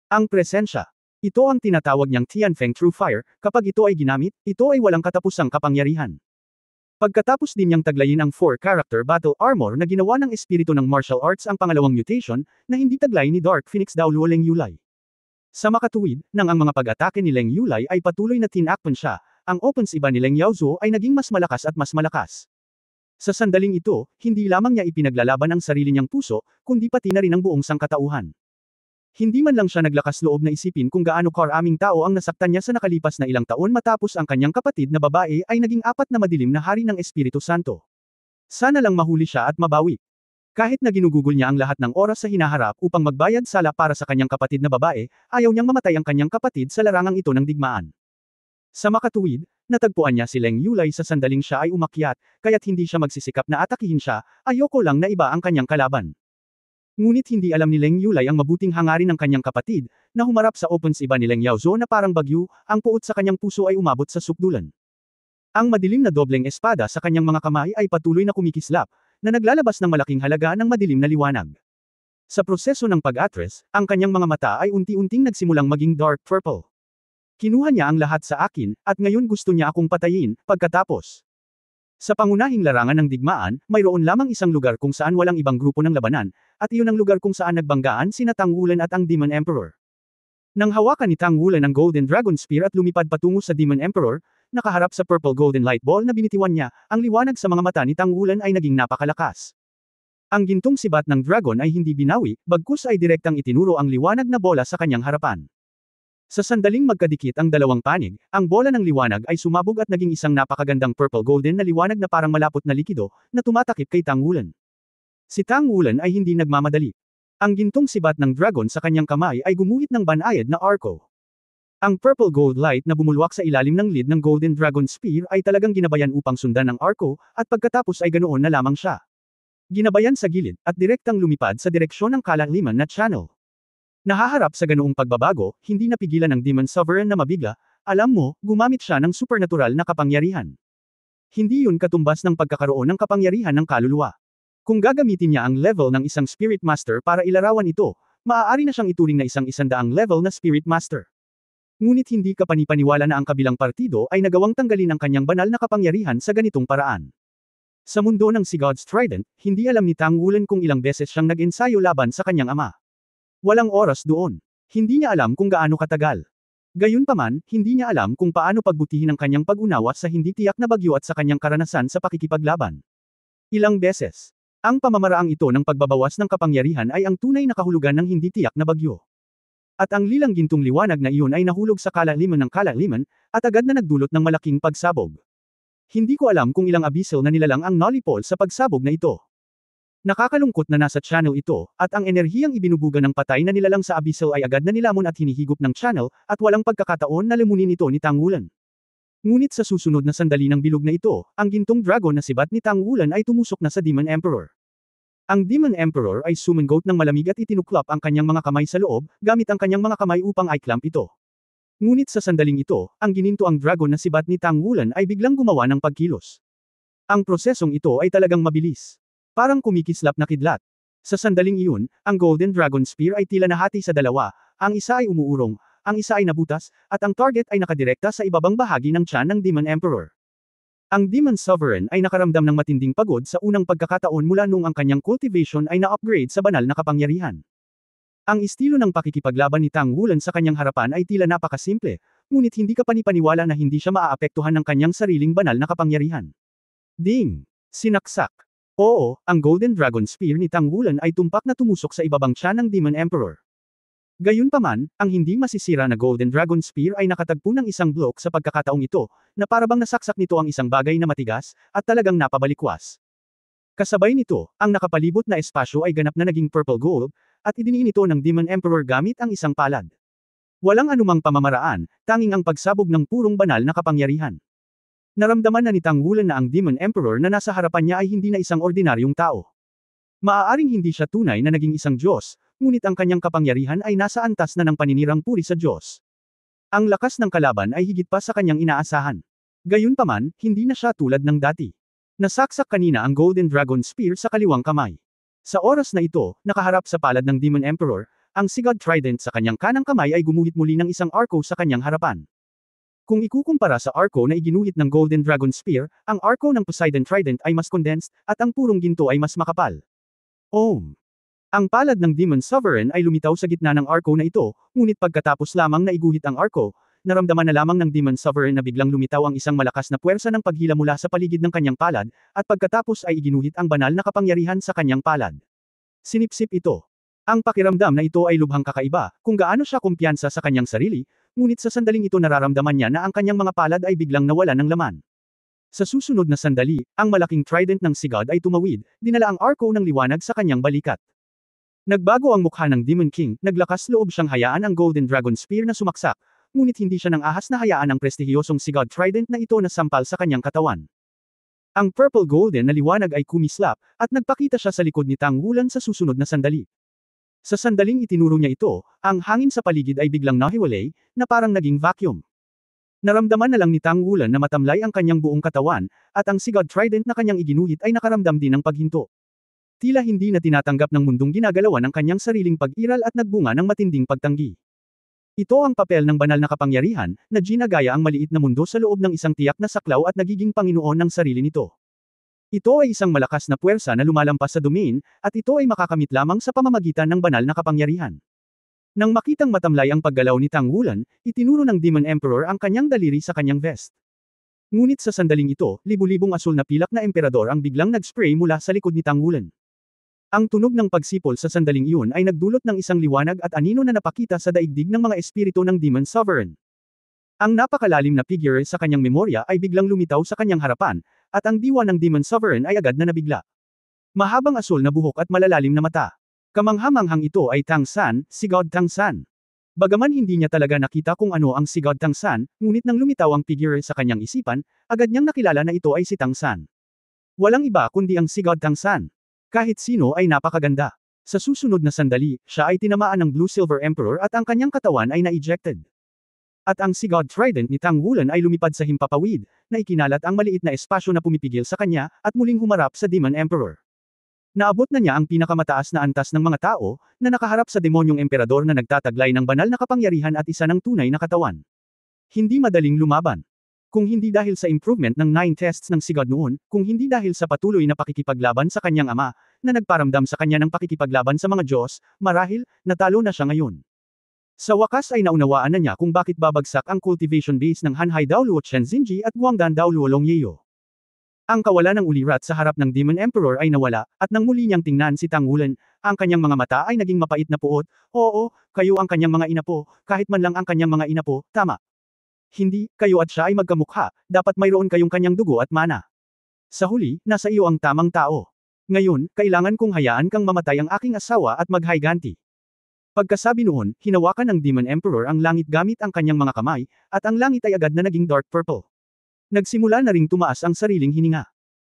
Ang presensya. Ito ang tinatawag niyang Tianfeng True Fire, kapag ito ay ginamit, ito ay walang katapusang kapangyarihan. Pagkatapos din niyang taglayin ang 4-character battle armor na ginawa ng espiritu ng martial arts ang pangalawang mutation, na hindi taglay ni Dark Phoenix Daoluo Leng Yulay. Sa makatuwid, nang ang mga pag-atake ni Leng Yulay ay patuloy na tinakpan siya, ang opens iba ni Leng Yaozu ay naging mas malakas at mas malakas. Sa sandaling ito, hindi lamang niya ipinaglalaban ang sarili niyang puso, kundi pati na rin ang buong sangkatauhan. Hindi man lang siya naglakas loob na isipin kung gaano karaming tao ang nasaktan niya sa nakalipas na ilang taon matapos ang kanyang kapatid na babae ay naging 4 na madilim na hari ng Espiritu Santo. Sana lang mahuli siya at mabawi. Kahit na ginugugol niya ang lahat ng oras sa hinaharap upang magbayad sala para sa kanyang kapatid na babae, ayaw niyang mamatay ang kanyang kapatid sa larangang ito ng digmaan. Sa makatuwid, natagpuan niya si Leng Yulay sa sandaling siya ay umakyat, kaya't hindi siya magsisikap na atakihin siya, ayoko lang na iba ang kanyang kalaban. Ngunit hindi alam ni Leng Yulay ang mabuting hangarin ng kanyang kapatid, na humarap sa opens iba ni Leng Yaozu na parang bagyo, ang puot sa kanyang puso ay umabot sa sukdulan. Ang madilim na dobleng espada sa kanyang mga kamay ay patuloy na kumikislap, na naglalabas ng malaking halaga ng madilim na liwanag. Sa proseso ng pag-address, ang kanyang mga mata ay unti-unting nagsimulang maging dark purple. Kinuha niya ang lahat sa akin, at ngayon gusto niya akong patayin, pagkatapos. Sa pangunahing larangan ng digmaan, mayroon lamang isang lugar kung saan walang ibang grupo ng labanan, at iyon ang lugar kung saan nagbanggaan sina Tang Wulan at ang Demon Emperor. Nang hawakan ni Tang Wulan ang Golden Dragon Spear at lumipad patungo sa Demon Emperor, nakaharap sa Purple Golden Light Ball na binitiwan niya, ang liwanag sa mga mata ni Tang Wulan ay naging napakalakas. Ang gintong sibat ng dragon ay hindi binawi, bagkus ay direktang itinuro ang liwanag na bola sa kanyang harapan. Sa sandaling magkadikit ang dalawang panig, ang bola ng liwanag ay sumabog at naging isang napakagandang purple golden na liwanag na parang malapot na likido, na tumatakip kay Tang Wulan. Si Tang Wulan ay hindi nagmamadali. Ang gintong sibat ng dragon sa kanyang kamay ay gumuhit ng banayad na arko. Ang purple gold light na bumulwak sa ilalim ng lid ng Golden Dragon Spear ay talagang ginabayan upang sundan ang arko, at pagkatapos ay ganoon na lamang siya. Ginabayan sa gilid, at direktang lumipad sa direksyon ng kalaliman na channel. Nahaharap sa ganoong pagbabago, hindi napigilan ng Demon Sovereign na mabigla, alam mo, gumamit siya ng supernatural na kapangyarihan. Hindi yun katumbas ng pagkakaroon ng kapangyarihan ng kaluluwa. Kung gagamitin niya ang level ng isang Spirit Master para ilarawan ito, maaari na siyang ituring na isang 100 level na Spirit Master. Ngunit hindi kapanipaniwala na ang kabilang partido ay nagawang tanggalin ang kanyang banal na kapangyarihan sa ganitong paraan. Sa mundo ng si God's Trident, hindi alam ni Tang Wulan kung ilang beses siyang nag-ensayo laban sa kanyang ama. Walang oras doon. Hindi niya alam kung gaano katagal. Gayunpaman, hindi niya alam kung paano pagbutihin ang kanyang pag-unawa sa hindi tiyak na bagyo at sa kanyang karanasan sa pakikipaglaban. Ilang beses. Ang pamamaraang ito ng pagbabawas ng kapangyarihan ay ang tunay na kahulugan ng hindi tiyak na bagyo. At ang lilang gintong liwanag na iyon ay nahulog sa kalaliman ng kalaliman, at agad na nagdulot ng malaking pagsabog. Hindi ko alam kung ilang abyssal na nilalang ang Nolipol sa pagsabog na ito. Nakakalungkot na nasa channel ito, at ang enerhiyang ibinubuga ng patay na nilalang sa abyssal ay agad na nilamon at hinihigop ng channel, at walang pagkakataon na lamunin ito ni Tang Wulan. Ngunit sa susunod na sandali ng bilog na ito, ang gintong dragon na sibat ni Tang Wulan ay tumusok na sa Demon Emperor. Ang Demon Emperor ay sumangot ng malamig at itinuklap ang kanyang mga kamay sa loob, gamit ang kanyang mga kamay upang i-clamp ito. Ngunit sa sandaling ito, ang gininto ang dragon na sibat ni Tang Wulan ay biglang gumawa ng pagkilos. Ang prosesong ito ay talagang mabilis. Parang kumikislap na kidlat. Sa sandaling iyon, ang Golden Dragon Spear ay tila nahati sa dalawa, ang isa ay umuurong, ang isa ay nabutas, at ang target ay nakadirekta sa ibabang bahagi ng tiyan ng Demon Emperor. Ang Demon Sovereign ay nakaramdam ng matinding pagod sa unang pagkakataon mula noong ang kanyang cultivation ay na-upgrade sa banal na kapangyarihan. Ang estilo ng pakikipaglaban ni Tang Wulan sa kanyang harapan ay tila napakasimple, ngunit hindi kapanipaniwala na hindi siya maaapektuhan ng kanyang sariling banal na kapangyarihan. Ding! Sinaksak. Oo, ang Golden Dragon Spear ni Tang Wulan ay tumpak na tumusok sa ibabang tiyan ng Demon Emperor. Gayunpaman, ang hindi masisira na Golden Dragon Spear ay nakatagpo ng isang block sa pagkakataong ito, na parabang nasaksak nito ang isang bagay na matigas, at talagang napabalikwas. Kasabay nito, ang nakapalibot na espasyo ay ganap na naging purple gold, at idiniin ito ng Demon Emperor gamit ang isang palad. Walang anumang pamamaraan, tanging ang pagsabog ng purong banal na kapangyarihan. Naramdaman na ni Tang Wulan na ang Demon Emperor na nasa harapan niya ay hindi na isang ordinaryong tao. Maaaring hindi siya tunay na naging isang Diyos, ngunit ang kanyang kapangyarihan ay nasa antas na ng paninirang puri sa Diyos. Ang lakas ng kalaban ay higit pa sa kanyang inaasahan. Gayunpaman, hindi na siya tulad ng dati. Nasaksak kanina ang Golden Dragon Spear sa kaliwang kamay. Sa oras na ito, nakaharap sa palad ng Demon Emperor, ang Sigad Trident sa kanyang kanang kamay ay gumuhit muli ng isang arco sa kanyang harapan. Kung ikukumpara sa arco na iginuhit ng Golden Dragon Spear, ang arco ng Poseidon Trident ay mas condensed, at ang purong ginto ay mas makapal. Om! Ang palad ng Demon Sovereign ay lumitaw sa gitna ng arco na ito, ngunit pagkatapos lamang na iguhit ang arco, naramdaman na lamang ng Demon Sovereign na biglang lumitaw ang isang malakas na puwersa ng paghila mula sa paligid ng kanyang palad, at pagkatapos ay iginuhit ang banal na kapangyarihan sa kanyang palad. Sinipsip ito. Ang pakiramdam na ito ay lubhang kakaiba, kung gaano siya kumpiyansa sa kanyang sarili, ngunit sa sandaling ito nararamdaman niya na ang kanyang mga palad ay biglang nawalan ng laman. Sa susunod na sandali, ang malaking trident ng Sigad ay tumawid, dinala ang arco ng liwanag sa kanyang balikat. Nagbago ang mukha ng Demon King, naglakas loob siyang hayaan ang Golden Dragon Spear na sumaksak, ngunit hindi siya nang ahas na hayaan ang prestihiyosong Sigad Trident na ito na sampal sa kanyang katawan. Ang purple golden na liwanag ay kumislap, at nagpakita siya sa likod ni Tang Wulan sa susunod na sandali. Sa sandaling itinuro niya ito, ang hangin sa paligid ay biglang nahiwalay, na parang naging vacuum. Naramdaman na lang ni Tang Wulan na matamlay ang kanyang buong katawan, at ang Sigad Trident na kanyang iginuhit ay nakaramdam din ng paghinto. Tila hindi na tinatanggap ng mundong ginagalawan ang kanyang sariling pag-iral at nagbunga ng matinding pagtanggi. Ito ang papel ng banal na kapangyarihan, na ginagaya ang maliit na mundo sa loob ng isang tiyak na saklaw at nagiging Panginoon ng sarili nito. Ito ay isang malakas na puwersa na lumalampas sa domain, at ito ay makakamit lamang sa pamamagitan ng banal na kapangyarihan. Nang makitang matamlay ang paggalaw ni Tang Wulan, itinuro ng Demon Emperor ang kanyang daliri sa kanyang vest. Ngunit sa sandaling ito, libu-libong asul na pilak na emperador ang biglang nag-spray mula sa likod ni Tang Wulan. Ang tunog ng pagsipol sa sandaling iyon ay nagdulot ng isang liwanag at anino na napakita sa daigdig ng mga espiritu ng Demon Sovereign. Ang napakalalim na figure sa kanyang memorya ay biglang lumitaw sa kanyang harapan, at ang diwa ng Demon Sovereign ay agad na nabigla. Mahabang asul na buhok at malalalim na mata. Kamanghamanghang ito ay Tang San, si God Tang San. Bagaman hindi niya talaga nakita kung ano ang si God Tang San, ngunit nang lumitaw ang figure sa kanyang isipan, agad niyang nakilala na ito ay si Tang San. Walang iba kundi ang si God Tang San. Kahit sino ay napakaganda. Sa susunod na sandali, siya ay tinamaan ng Blue Silver Emperor at ang kanyang katawan ay na-ejected. At ang si God Trident ni Tang Wulan ay lumipad sa himpapawid, na ikinalat ang maliit na espasyo na pumipigil sa kanya, at muling humarap sa Demon Emperor. Naabot na niya ang pinakamataas na antas ng mga tao, na nakaharap sa demonyong emperador na nagtataglay ng banal na kapangyarihan at isa ng tunay na katawan. Hindi madaling lumaban. Kung hindi dahil sa improvement ng 9 tests ng si God noon, kung hindi dahil sa patuloy na pakikipaglaban sa kanyang ama, na nagparamdam sa kanya ng pakikipaglaban sa mga Diyos, marahil, natalo na siya ngayon. Sa wakas ay naunawaan na niya kung bakit babagsak ang cultivation base ng Hanhai Daoluo Chenzinji at Guangdan Daoluo Longyeo. Ang kawalan ng ulirat sa harap ng Demon Emperor ay nawala, at nang muli niyang tingnan si Tang Wulan, ang kanyang mga mata ay naging mapait na puot. Oo, kayo ang kanyang mga inapo, kahit man lang ang kanyang mga inapo, tama. Hindi, kayo at siya ay magkamukha, dapat mayroon kayong kanyang dugo at mana. Sa huli, nasa iyo ang tamang tao. Ngayon, kailangan kong hayaan kang mamatay ang aking asawa at maghayganti. Pagkasabi noon, hinawakan ng Demon Emperor ang langit gamit ang kanyang mga kamay, at ang langit ay agad na naging dark purple. Nagsimula na ring tumaas ang sariling hininga.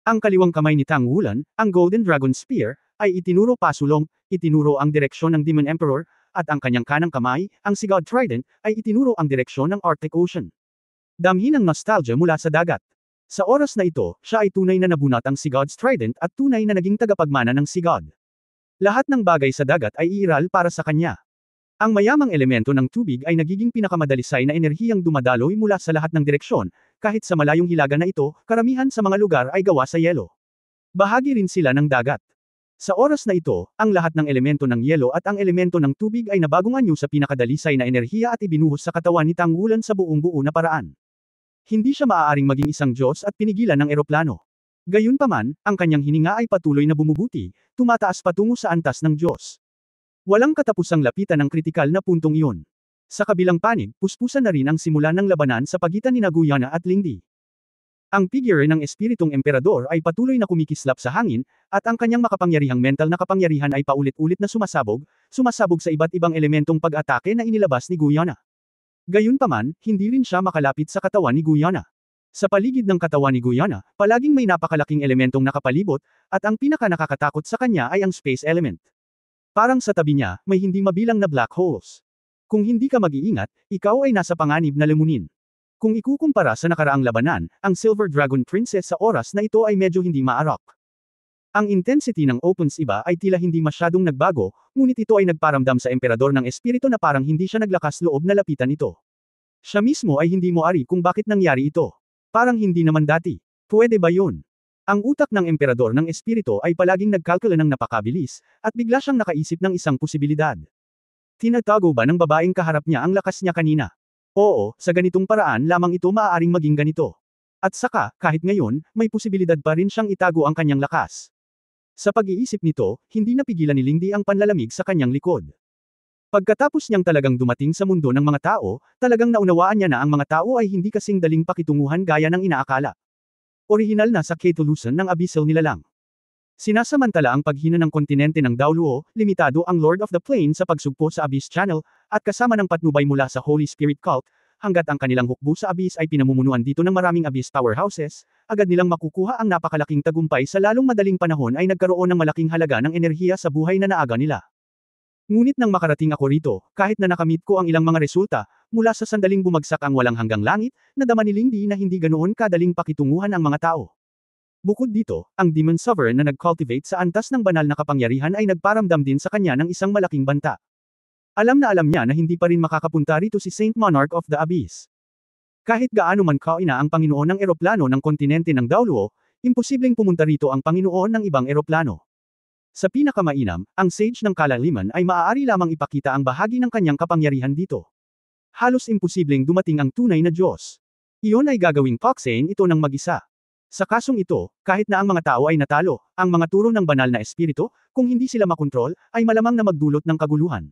Ang kaliwang kamay ni Tang Wulan, ang Golden Dragon Spear, ay itinuro pasulong, itinuro ang direksyon ng Demon Emperor, at ang kanyang kanang kamay, ang si God Trident, ay itinuro ang direksyon ng Arctic Ocean. Damhin ang nostalgia mula sa dagat. Sa oras na ito, siya ay tunay na nabunat ang si God's Trident at tunay na naging tagapagmana ng si God. Lahat ng bagay sa dagat ay iiral para sa kanya. Ang mayamang elemento ng tubig ay nagiging pinakamadalisay na enerhiyang dumadaloy mula sa lahat ng direksyon, kahit sa malayong hilaga na ito, karamihan sa mga lugar ay gawa sa yelo. Bahagi rin sila ng dagat. Sa oras na ito, ang lahat ng elemento ng yelo at ang elemento ng tubig ay nabagong anyo sa pinakadalisay na enerhiya at ibinuhos sa katawan ni Tang Wulan sa buong-buo na paraan. Hindi siya maaaring maging isang Diyos at pinigilan ng eroplano. Gayunpaman, ang kanyang hininga ay patuloy na bumubuti, tumataas patungo sa antas ng Diyos. Walang katapusang lapitan ng kritikal na puntong iyon. Sa kabilang panig, puspusan na rin ang simula ng labanan sa pagitan ni Guyana at Lingdi. Ang figure ng espiritong emperador ay patuloy na kumikislap sa hangin, at ang kanyang makapangyarihang mental na kapangyarihan ay paulit-ulit na sumasabog sa iba't ibang elementong pag-atake na inilabas ni Guyana. Gayunpaman, hindi rin siya makalapit sa katawan ni Guyana. Sa paligid ng katawan ni Guyana, palaging may napakalaking elementong nakapalibot, at ang pinaka-nakakatakot sa kanya ay ang space element. Parang sa tabi niya, may hindi mabilang na black holes. Kung hindi ka mag-iingat, ikaw ay nasa panganib na lamunin. Kung ikukumpara sa nakaraang labanan, ang Silver Dragon Princess sa oras na ito ay medyo hindi maarok. Ang intensity ng opens iba ay tila hindi masyadong nagbago, ngunit ito ay nagparamdam sa emperador ng espiritu na parang hindi siya naglakas loob na lapitan ito. Siya mismo ay hindi mo ari kung bakit nangyari ito. Parang hindi naman dati. Pwede ba yun? Ang utak ng emperador ng espiritu ay palaging nagkalkula ng napakabilis, at bigla siyang nakaisip ng isang posibilidad. Tinatago ba ng babaeng kaharap niya ang lakas niya kanina? Oo, sa ganitong paraan lamang ito maaaring maging ganito. At saka, kahit ngayon, may posibilidad pa rin siyang itago ang kanyang lakas. Sa pag-iisip nito, hindi napigilan ni Lingdi ang panlalamig sa kanyang likod. Pagkatapos niyang talagang dumating sa mundo ng mga tao, talagang naunawaan niya na ang mga tao ay hindi kasing daling pakitunguhan gaya ng inaakala. Orihinal na sa Ketulusan ng Abyssal nilalang. Sinasamantala ang paghina ng kontinente ng Daoluo, limitado ang Lord of the Plain sa pagsugpo sa Abyss Channel, at kasama ng patnubay mula sa Holy Spirit Cult, hanggat ang kanilang hukbo sa Abyss ay pinamumunuan dito ng maraming Abyss powerhouses, agad nilang makukuha ang napakalaking tagumpay sa lalong madaling panahon ay nagkaroon ng malaking halaga ng enerhiya sa buhay na naaga nila. Ngunit nang makarating ako rito, kahit na nakamit ko ang ilang mga resulta, mula sa sandaling bumagsak ang walang hanggang langit, nadama ni Lingdi na hindi ganoon kadaling pakitunguhan ang mga tao. Bukod dito, ang Demon Sovereign na nag-cultivate sa antas ng banal na kapangyarihan ay nagparamdam din sa kanya ng isang malaking banta. Alam niya na hindi pa rin makakapunta rito si Saint Monarch of the Abyss. Kahit gaano man kaina ang Panginoon ng eroplano ng kontinente ng Daoluo, imposibleng pumunta rito ang Panginoon ng ibang eroplano. Sa pinakamainam, ang Sage ng Kalaliman ay maaari lamang ipakita ang bahagi ng kanyang kapangyarihan dito. Halos imposibleng dumating ang tunay na Diyos. Iyon ay gagawing paksain ito ng mag-isa. Sa kasong ito, kahit na ang mga tao ay natalo, ang mga turo ng banal na espiritu, kung hindi sila makontrol, ay malamang na magdulot ng kaguluhan.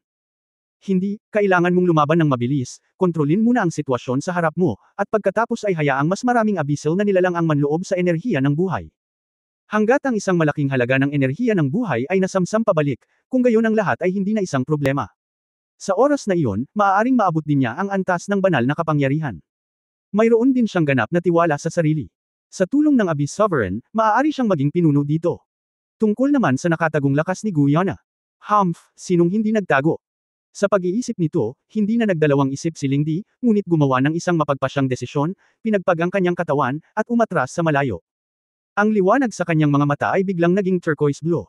Hindi, kailangan mong lumaban ng mabilis, kontrolin muna ang sitwasyon sa harap mo, at pagkatapos ay hayaang mas maraming abyssal na nilalang ang manloob sa enerhiya ng buhay. Hanggat ang isang malaking halaga ng enerhiya ng buhay ay nasamsam pabalik, kung gayon ang lahat ay hindi na isang problema. Sa oras na iyon, maaaring maabot din niya ang antas ng banal na kapangyarihan. Mayroon din siyang ganap na tiwala sa sarili. Sa tulong ng Abyss Sovereign, maaari siyang maging pinuno dito. Tungkol naman sa nakatagong lakas ni Guyana. Sinong hindi nagtago? Sa pag-iisip nito, hindi na nagdalawang isip si Lingdi, ngunit gumawa ng isang mapagpasyang desisyon, pinagpag ang kanyang katawan, at umatras sa malayo. Ang liwanag sa kanyang mga mata ay biglang naging turquoise blue.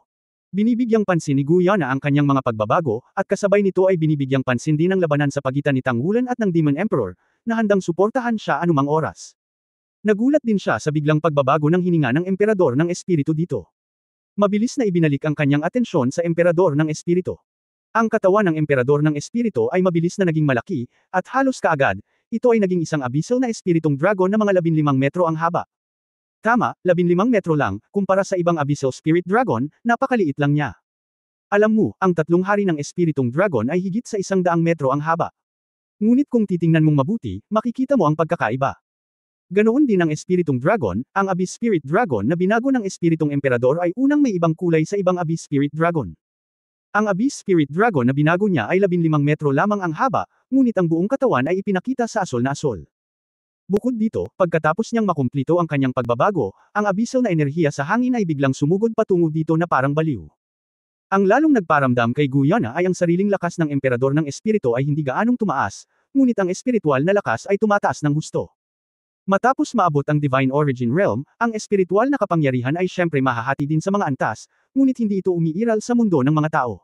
Binibigyang pansin ni Guyana ang kanyang mga pagbabago, at kasabay nito ay binibigyang pansin din ang labanan sa pagitan ni Tanghulan at ng Demon Emperor, na handang suportahan siya anumang oras. Nagulat din siya sa biglang pagbabago ng hininga ng Emperador ng Espiritu dito. Mabilis na ibinalik ang kanyang atensyon sa Emperador ng Espiritu. Ang katawan ng Emperador ng Espiritu ay mabilis na naging malaki, at halos kaagad, ito ay naging isang abyssal na espiritong dragon na mga 15 metro ang haba. Tama, 15 metro lang, kumpara sa ibang abyssal spirit dragon, napakaliit lang niya. Alam mo, ang tatlong hari ng espiritong dragon ay higit sa 100 metro ang haba. Ngunit kung titingnan mong mabuti, makikita mo ang pagkakaiba. Ganoon din ang espiritong dragon, ang Abyss Spirit Dragon na binago ng espiritong emperador ay unang may ibang kulay sa ibang Abyss Spirit Dragon. Ang Abyss Spirit Dragon na binago niya ay 15 metro lamang ang haba, ngunit ang buong katawan ay ipinakita sa asol na asol. Bukod dito, pagkatapos niyang makumplito ang kanyang pagbabago, ang abyssal na enerhiya sa hangin ay biglang sumugod patungo dito na parang baliw. Ang lalong nagparamdam kay Guyana ay ang sariling lakas ng emperador ng espiritu ay hindi gaanong tumaas, ngunit ang espiritual na lakas ay tumataas ng husto. Matapos maabot ang Divine Origin Realm, ang espiritual na kapangyarihan ay syempre mahahati din sa mga antas, ngunit hindi ito umiiral sa mundo ng mga tao.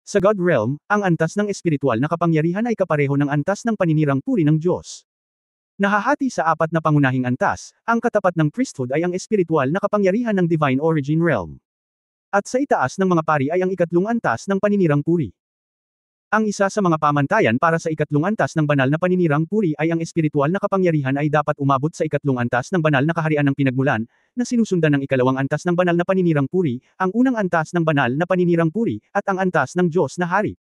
Sa God Realm, ang antas ng espiritual na kapangyarihan ay kapareho ng antas ng paninirang puri ng Diyos. Nahahati sa 4 na pangunahing antas, ang katapat ng priesthood ay ang espiritual na kapangyarihan ng Divine Origin Realm. At sa itaas ng mga pari ay ang ikatlong antas ng paninirang puri. Ang isa sa mga pamantayan para sa ikatlong antas ng banal na paninirang puri ay ang espiritual na kapangyarihan ay dapat umabot sa ikatlong antas ng banal na kaharian ng pinagmulan, na sinusundan ng ikalawang antas ng banal na paninirang puri, ang unang antas ng banal na paninirang puri, at ang antas ng Diyos na Hari.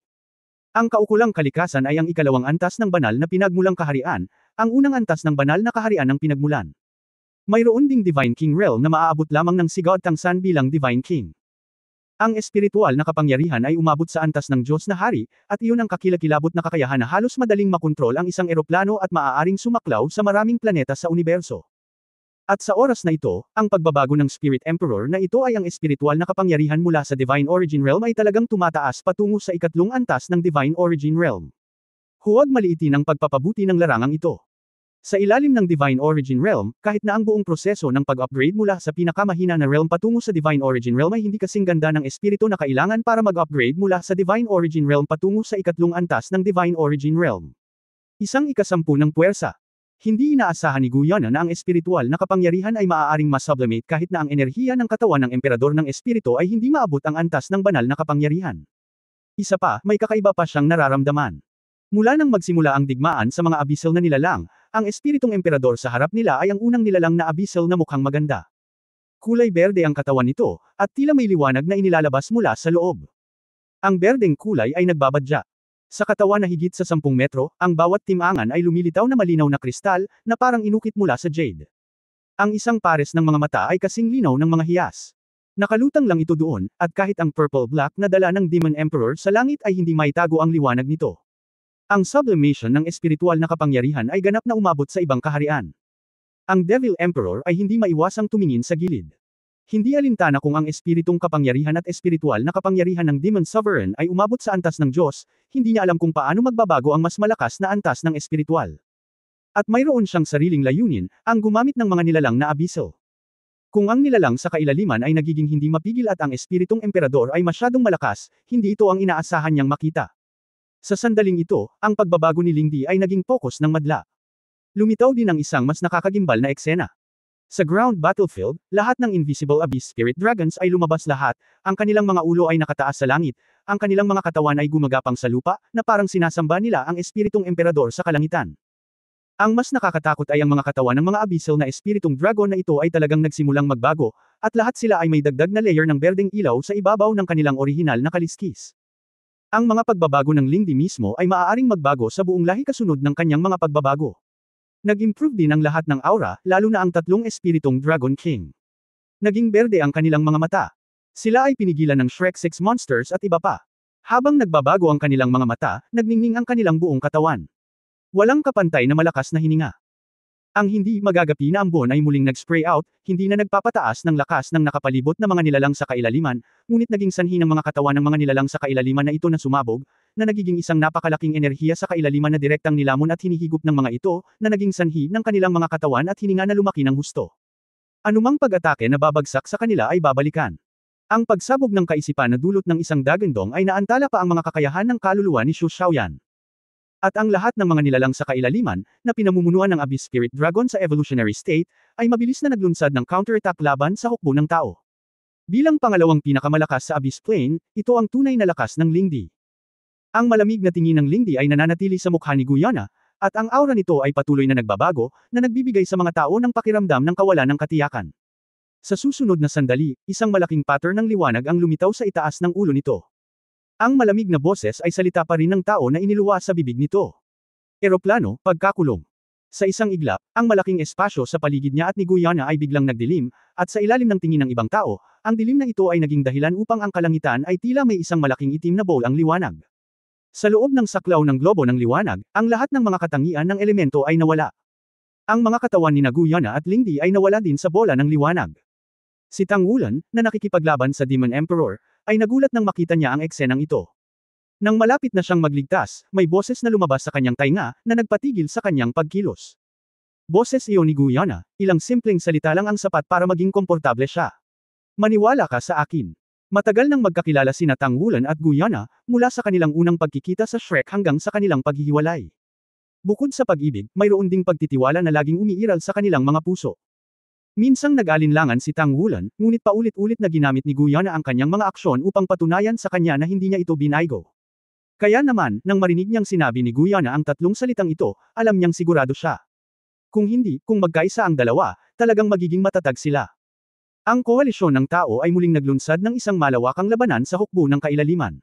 Ang kaukulang kalikasan ay ang ikalawang antas ng banal na pinagmulang kaharian, ang unang antas ng banal na kaharian ng pinagmulan. Mayroon ding Divine King Realm na maaabot lamang ng si God Tangsan bilang Divine King. Ang espiritual na kapangyarihan ay umabot sa antas ng Diyos na Hari, at iyon ang kakilakilabot na kakayahan na halos madaling makontrol ang isang eroplano at maaaring sumaklaw sa maraming planeta sa universo. At sa oras na ito, ang pagbabago ng Spirit Emperor na ito ay ang espiritual na kapangyarihan mula sa Divine Origin Realm ay talagang tumataas patungo sa ikatlong antas ng Divine Origin Realm. Huwag maliitin ang pagpapabuti ng larangang ito. Sa ilalim ng Divine Origin Realm, kahit na ang buong proseso ng pag-upgrade mula sa pinakamahina na realm patungo sa Divine Origin Realm ay hindi kasing ganda ng espiritu na kailangan para mag-upgrade mula sa Divine Origin Realm patungo sa ikatlong antas ng Divine Origin Realm. Isang ikasampu ng puwersa. Hindi inaasahan ni Guyana na ang espiritual na kapangyarihan ay maaaring masublimate kahit na ang enerhiya ng katawan ng emperador ng espiritu ay hindi maabot ang antas ng banal na kapangyarihan. Isa pa, may kakaiba pa siyang nararamdaman. Mula nang magsimula ang digmaan sa mga abyssal na nilalang, ang espiritong emperador sa harap nila ay ang unang nilalang na abyssal na mukhang maganda. Kulay berde ang katawan nito, at tila may liwanag na inilalabas mula sa loob. Ang berdeng kulay ay nagbabadya. Sa katawan na higit sa 10 metro, ang bawat timangan ay lumilitaw na malinaw na kristal, na parang inukit mula sa jade. Ang isang pares ng mga mata ay kasing linaw ng mga hiyas. Nakalutang lang ito doon, at kahit ang purple-black na dala ng Demon Emperor sa langit ay hindi maitago ang liwanag nito. Ang sublimation ng espiritual na kapangyarihan ay ganap na umabot sa ibang kaharian. Ang Devil Emperor ay hindi maiwasang tumingin sa gilid. Hindi alintana kung ang espiritong kapangyarihan at espiritual na kapangyarihan ng Demon Sovereign ay umabot sa antas ng Diyos, hindi niya alam kung paano magbabago ang mas malakas na antas ng espiritual. At mayroon siyang sariling layunin, ang gumamit ng mga nilalang na abyssal. Kung ang nilalang sa kailaliman ay nagiging hindi mapigil at ang espiritong emperador ay masyadong malakas, hindi ito ang inaasahan niyang makita. Sa sandaling ito, ang pagbabago ni Lingdi ay naging focus ng madla. Lumitaw din ang isang mas nakakagimbal na eksena. Sa ground battlefield, lahat ng Invisible Abyss Spirit Dragons ay lumabas lahat, ang kanilang mga ulo ay nakataas sa langit, ang kanilang mga katawan ay gumagapang sa lupa, na parang sinasamba nila ang espiritong emperador sa kalangitan. Ang mas nakakatakot ay ang mga katawan ng mga abyssal na espiritong dragon na ito ay talagang nagsimulang magbago, at lahat sila ay may dagdag na layer ng berdeng ilaw sa ibabaw ng kanilang orihinal na kaliskis. Ang mga pagbabago ng Lingdi mismo ay maaaring magbago sa buong lahi kasunod ng kanyang mga pagbabago. Nag-improve din ang lahat ng aura, lalo na ang tatlong espiritong Dragon King. Naging berde ang kanilang mga mata. Sila ay pinigilan ng Shrek 6 monsters at iba pa. Habang nagbabago ang kanilang mga mata, nagningning ang kanilang buong katawan. Walang kapantay na malakas na hininga. Ang hindi magagapi na ambon ay muling nag-spray out, hindi na nagpapataas ng lakas ng nakapalibot na mga nilalang sa kailaliman, ngunit naging sanhi ng mga katawan ng mga nilalang sa kailaliman na ito na sumabog, na nagiging isang napakalaking enerhiya sa kailaliman na direktang nilamon at hinihigop ng mga ito, na naging sanhi ng kanilang mga katawan at hininga na lumaki ng husto. Anumang pag-atake na babagsak sa kanila ay babalikan. Ang pagsabog ng kaisipan na dulot ng isang dagandong ay naantala pa ang mga kakayahan ng kaluluwa ni Xu Xiaoyan. At ang lahat ng mga nilalang sa kailaliman, na pinamumunuan ng Abyss Spirit Dragon sa evolutionary state, ay mabilis na naglunsad ng counterattack laban sa hukbo ng tao. Bilang pangalawang pinakamalakas sa Abyss Plane, ito ang tunay na lakas ng Lingdi. Ang malamig na tingin ng Lingdi ay nananatili sa mukha ni Guyana, at ang aura nito ay patuloy na nagbabago, na nagbibigay sa mga tao ng pakiramdam ng kawalan ng katiyakan. Sa susunod na sandali, isang malaking pattern ng liwanag ang lumitaw sa itaas ng ulo nito. Ang malamig na boses ay salita pa rin ng tao na iniluwas sa bibig nito. Eroplano, pagkakulong. Sa isang iglap, ang malaking espasyo sa paligid niya at ni Guyana ay biglang nagdilim, at sa ilalim ng tingin ng ibang tao, ang dilim na ito ay naging dahilan upang ang kalangitan ay tila may isang malaking itim na bowl ang liwanag. Sa loob ng saklaw ng globo ng liwanag, ang lahat ng mga katangian ng elemento ay nawala. Ang mga katawan ni Guyana at Lingdi ay nawala din sa bola ng liwanag. Si Tang Wulan, na nakikipaglaban sa Demon Emperor, ay nagulat nang makita niya ang eksenang ito. Nang malapit na siyang magligtas, may boses na lumabas sa kanyang tainga, na nagpatigil sa kanyang pagkilos. Boses iyon ni Guyana, ilang simpleng salita lang ang sapat para maging komportable siya. Maniwala ka sa akin. Matagal nang magkakilala sina Tang Wulan at Guyana, mula sa kanilang unang pagkikita sa Shrek hanggang sa kanilang paghihiwalay. Bukod sa pag-ibig, mayroon ding pagtitiwala na laging umiiral sa kanilang mga puso. Minsang nag-alinlangan si Tang Wulan, ngunit paulit-ulit na ginamit ni Guyana ang kanyang mga aksyon upang patunayan sa kanya na hindi niya ito binaygo. Kaya naman, nang marinig niyang sinabi ni Guyana ang tatlong salitang ito, alam niyang sigurado siya. Kung hindi, kung magkaisa ang dalawa, talagang magiging matatag sila. Ang koalisyon ng tao ay muling naglunsad ng isang malawakang labanan sa hukbo ng kailaliman.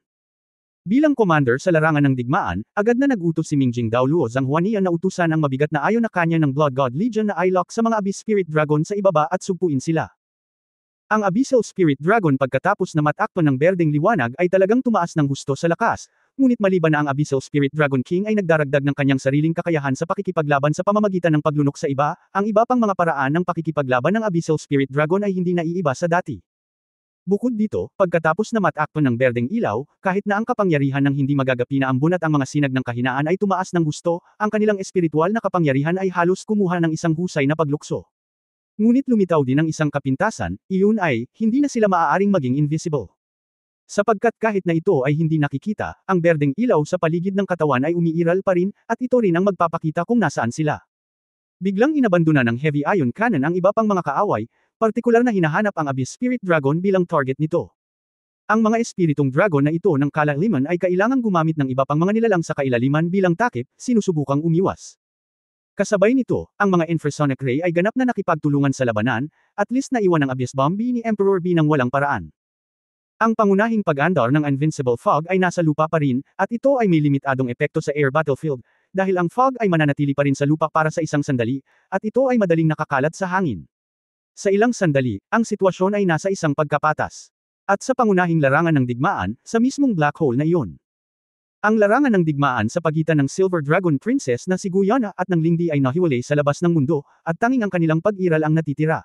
Bilang commander sa larangan ng digmaan, agad na nag-utos si Mingjing Daoluo Zhanghuanian na utusan ang mabigat na ayon na kanya ng Blood God Legion na i-lock sa mga Abyss Spirit Dragon sa ibaba at sugpuin sila. Ang Abyssal Spirit Dragon pagkatapos na matakpan ng berdeng liwanag ay talagang tumaas ng husto sa lakas, ngunit maliban na ang Abyssal Spirit Dragon King ay nagdaragdag ng kanyang sariling kakayahan sa pakikipaglaban sa pamamagitan ng paglunok sa iba, ang iba pang mga paraan ng pakikipaglaban ng Abyssal Spirit Dragon ay hindi naiiba sa dati. Bukod dito, pagkatapos na matakpan ng berdeng ilaw, kahit na ang kapangyarihan ng hindi magagapi na ambon at ang mga sinag ng kahinaan ay tumaas ng gusto, ang kanilang espiritual na kapangyarihan ay halos kumuha ng isang husay na paglukso. Ngunit lumitaw din ang isang kapintasan, iyon ay, hindi na sila maaaring maging invisible. Sapagkat kahit na ito ay hindi nakikita, ang berdeng ilaw sa paligid ng katawan ay umiiral pa rin, at ito rin ang magpapakita kung nasaan sila. Biglang inabandona ng Heavy Ion Cannon ang iba pang mga kaaway, partikular na hinahanap ang Abyss Spirit Dragon bilang target nito. Ang mga espiritong dragon na ito ng kailaliman ay kailangang gumamit ng iba pang mga nilalang sa kailaliman bilang takip, sinusubukang umiwas. Kasabay nito, ang mga infrasonic ray ay ganap na nakipagtulungan sa labanan, at least naiwan ang Abyss Bomb ni Emperor B ng walang paraan. Ang pangunahing pag-andar ng Invincible Fog ay nasa lupa pa rin, at ito ay may limitadong epekto sa air battlefield, dahil ang fog ay mananatili pa rin sa lupa para sa isang sandali, at ito ay madaling nakakalat sa hangin. Sa ilang sandali, ang sitwasyon ay nasa isang pagkapatas. At sa pangunahing larangan ng digmaan, sa mismong black hole na iyon. Ang larangan ng digmaan sa pagitan ng Silver Dragon Princess na si Guyana at ng Lingdi ay nahiwalay sa labas ng mundo, at tanging ang kanilang pag-iral ang natitira.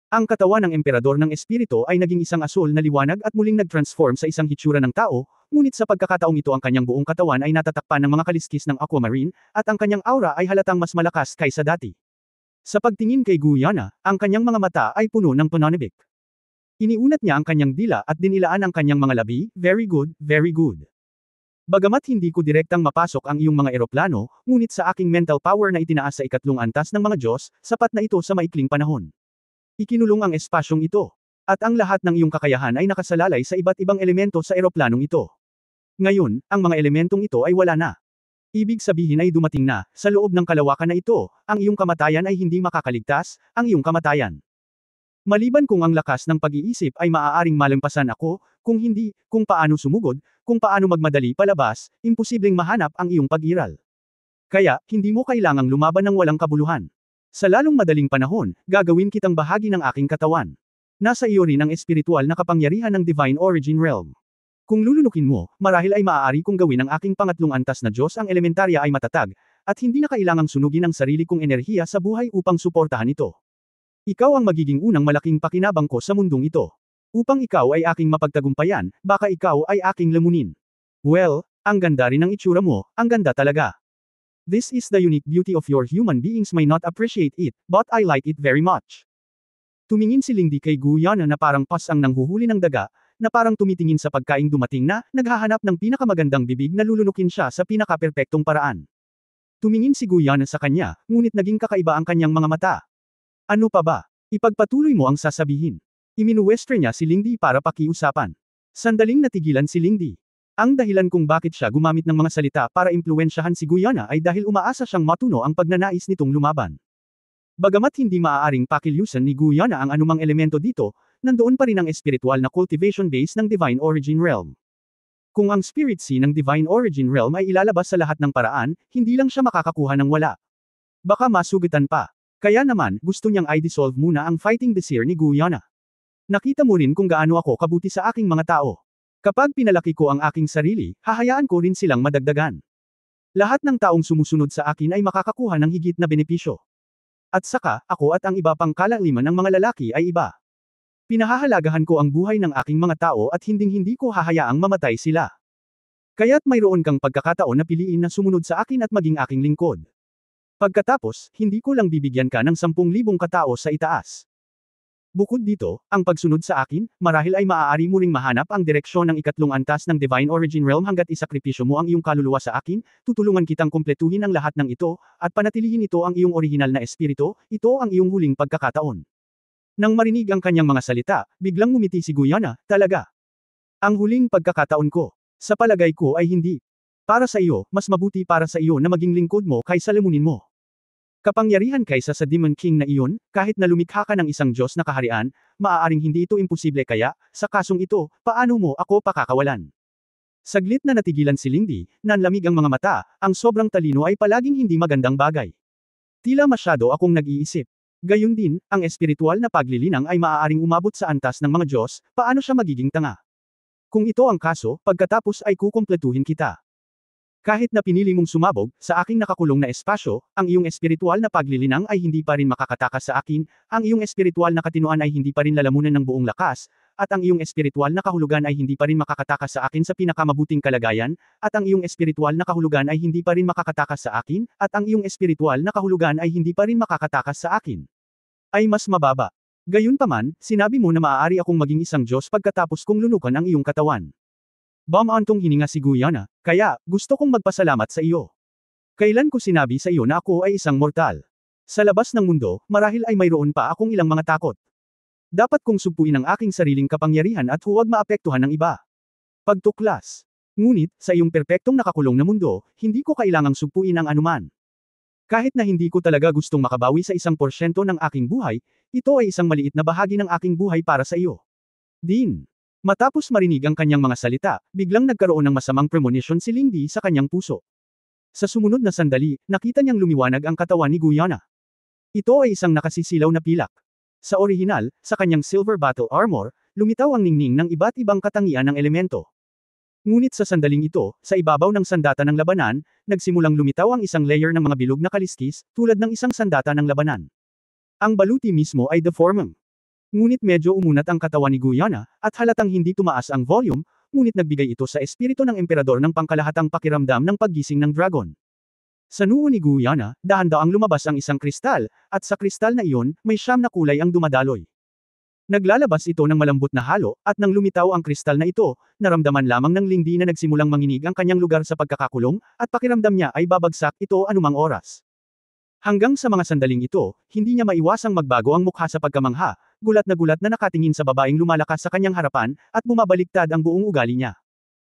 Ang katawan ng emperador ng espiritu ay naging isang asul na liwanag at muling nag-transform sa isang hitsura ng tao, ngunit sa pagkakataong ito ang kanyang buong katawan ay natatakpan ng mga kaliskis ng aquamarine, at ang kanyang aura ay halatang mas malakas kaysa dati. Sa pagtingin kay Guyana, ang kanyang mga mata ay puno ng pananabik. Iniunat niya ang kanyang dila at dinilaan ang kanyang mga labi, very good, very good. Bagamat hindi ko direktang mapasok ang iyong mga eroplano, ngunit sa aking mental power na itinaas sa ikatlong antas ng mga Diyos, sapat na ito sa maikling panahon. Ikinulong ang espasyong ito. At ang lahat ng iyong kakayahan ay nakasalalay sa iba't ibang elemento sa eroplanong ito. Ngayon, ang mga elementong ito ay wala na. Ibig sabihin ay dumating na, sa loob ng kalawakan na ito, ang iyong kamatayan ay hindi makakaligtas, ang iyong kamatayan. Maliban kung ang lakas ng pag-iisip ay maaaring malampasan ako, kung hindi, kung paano sumugod, kung paano magmadali palabas, imposibleng mahanap ang iyong pag-iral. Kaya, hindi mo kailangang lumaban ng walang kabuluhan. Sa lalong madaling panahon, gagawin kitang bahagi ng aking katawan. Nasa iyo rin ang espiritual na kapangyarihan ng Divine Origin Realm. Kung lulunukin mo, marahil ay maaari kong gawin ang aking pangatlong antas na Diyos ang elementarya ay matatag, at hindi na kailangang sunugin ang sarili kong enerhiya sa buhay upang suportahan ito. Ikaw ang magiging unang malaking pakinabang ko sa mundong ito. Upang ikaw ay aking mapagtagumpayan, baka ikaw ay aking lamunin. Well, ang ganda rin ng itsura mo, ang ganda talaga. This is the unique beauty of your human beings may not appreciate it, but I like it very much. Tumingin si Lingdi kay Guyana na parang pas ang nanghuhuli ng daga, na parang tumitingin sa pagkaing dumating na, naghahanap ng pinakamagandang bibig na lulunukin siya sa pinakaperpektong paraan. Tumingin si Guyana sa kanya, ngunit naging kakaiba ang kanyang mga mata. Ano pa ba? Ipagpatuloy mo ang sasabihin. Iminuwestre niya si Lingdi para pakiusapan. Sandaling natigilan si Lingdi. Ang dahilan kung bakit siya gumamit ng mga salita para impluwensyahan si Guyana ay dahil umaasa siyang matuno ang pagnanais nitong lumaban. Bagamat hindi maaaring pakilyusan ni Guyana ang anumang elemento dito, nandoon pa rin ang espiritual na cultivation base ng Divine Origin Realm. Kung ang Spirit Sea ng Divine Origin Realm ay ilalabas sa lahat ng paraan, hindi lang siya makakakuha ng wala. Baka masugitan pa. Kaya naman, gusto niyang i-dissolve muna ang fighting desire ni Guyana. Nakita mo rin kung gaano ako kabuti sa aking mga tao. Kapag pinalaki ko ang aking sarili, hahayaan ko rin silang madagdagan. Lahat ng taong sumusunod sa akin ay makakakuha ng higit na benepisyo. At saka, ako at ang iba pang kalaliman ng mga lalaki ay iba. Pinahahalagahan ko ang buhay ng aking mga tao at hinding-hindi ko hahayaang mamatay sila. Kaya't mayroon kang pagkakataon na piliin na sumunod sa akin at maging aking lingkod. Pagkatapos, hindi ko lang bibigyan ka ng 10,000 katao sa itaas. Bukod dito, ang pagsunod sa akin, marahil ay maaari mo ring mahanap ang direksyon ng ikatlong antas ng Divine Origin Realm hanggat isakripisyo mo ang iyong kaluluwa sa akin, tutulungan kitang kumpletuhin ang lahat ng ito, at panatilihin ito ang iyong orihinal na espiritu, ito ang iyong huling pagkakataon. Nang marinig ang kanyang mga salita, biglang ngumiti si Guyana, talaga. Ang huling pagkakataon ko. Sa palagay ko ay hindi. Para sa iyo, mas mabuti para sa iyo na maging lingkod mo kaysa lamunin mo. Kapangyarihan kaysa sa Demon King na iyon, kahit na lumikha ka ng isang Diyos na kaharian, maaaring hindi ito imposible kaya, sa kasong ito, paano mo ako pakakawalan? Saglit na natigilan si Lingdi, nanlamig ang mga mata, ang sobrang talino ay palaging hindi magandang bagay. Tila masyado akong nag-iisip. Gayun din, ang espiritual na paglilinang ay maaaring umabot sa antas ng mga Diyos, paano siya magiging tanga? Kung ito ang kaso, pagkatapos ay kukumpletuhin kita. Kahit na pinili mong sumabog, sa aking nakakulong na espasyo, ang iyong espiritual na paglilinang ay hindi pa rin makakatakas sa akin, ang iyong espiritual na katinuan ay hindi pa rin lalamunan ng buong lakas, at ang iyong espiritual na kahulugan ay hindi pa rin makakatakas sa akin sa pinakamabuting kalagayan, at ang iyong espiritual na kahulugan ay hindi pa rin makakatakas sa akin, at ang iyong espiritual na kahulugan ay hindi pa rin makakatakas sa akin. Ay mas mababa. Gayunpaman, sinabi mo na maaari akong maging isang Diyos pagkatapos kong lunukan ang iyong katawan. Bumantong hininga si Guyana, kaya, gusto kong magpasalamat sa iyo. Kailan ko sinabi sa iyo na ako ay isang mortal? Sa labas ng mundo, marahil ay mayroon pa akong ilang mga takot. Dapat kong sugpuin ang aking sariling kapangyarihan at huwag maapektuhan ng iba. Pagtuklas. Ngunit, sa iyong perpektong nakakulong na mundo, hindi ko kailangang sugpuin ang anuman. Kahit na hindi ko talaga gustong makabawi sa 1% ng aking buhay, ito ay isang maliit na bahagi ng aking buhay para sa iyo. Din. Matapos marinig ang kanyang mga salita, biglang nagkaroon ng masamang premonition si Lingdi sa kanyang puso. Sa sumunod na sandali, nakita niyang lumiwanag ang katawan ni Guyana. Ito ay isang nakasisilaw na pilak. Sa orihinal, sa kanyang silver battle armor, lumitaw ang ningning ng iba't ibang katangian ng elemento. Ngunit sa sandaling ito, sa ibabaw ng sandata ng labanan, nagsimulang lumitaw ang isang layer ng mga bilog na kaliskis, tulad ng isang sandata ng labanan. Ang baluti mismo ay deforming. Ngunit medyo umunat ang katawan ni Guyana, at halatang hindi tumaas ang volume, ngunit nagbigay ito sa espiritu ng emperador ng pangkalahatang pakiramdam ng paggising ng dragon. Sa noo ni Guyana, dahan-daang lumabas ang isang kristal, at sa kristal na iyon, may 9 na kulay ang dumadaloy. Naglalabas ito ng malambot na halo, at nang lumitaw ang kristal na ito, naramdaman lamang ng Lingdi na nagsimulang manginig ang kanyang lugar sa pagkakakulong, at pakiramdam niya ay babagsak ito anumang oras. Hanggang sa mga sandaling ito, hindi niya maiwasang magbago ang mukha sa pagkamangha, gulat na nakatingin sa babaeng lumalakas sa kanyang harapan, at bumabaliktad ang buong ugali niya.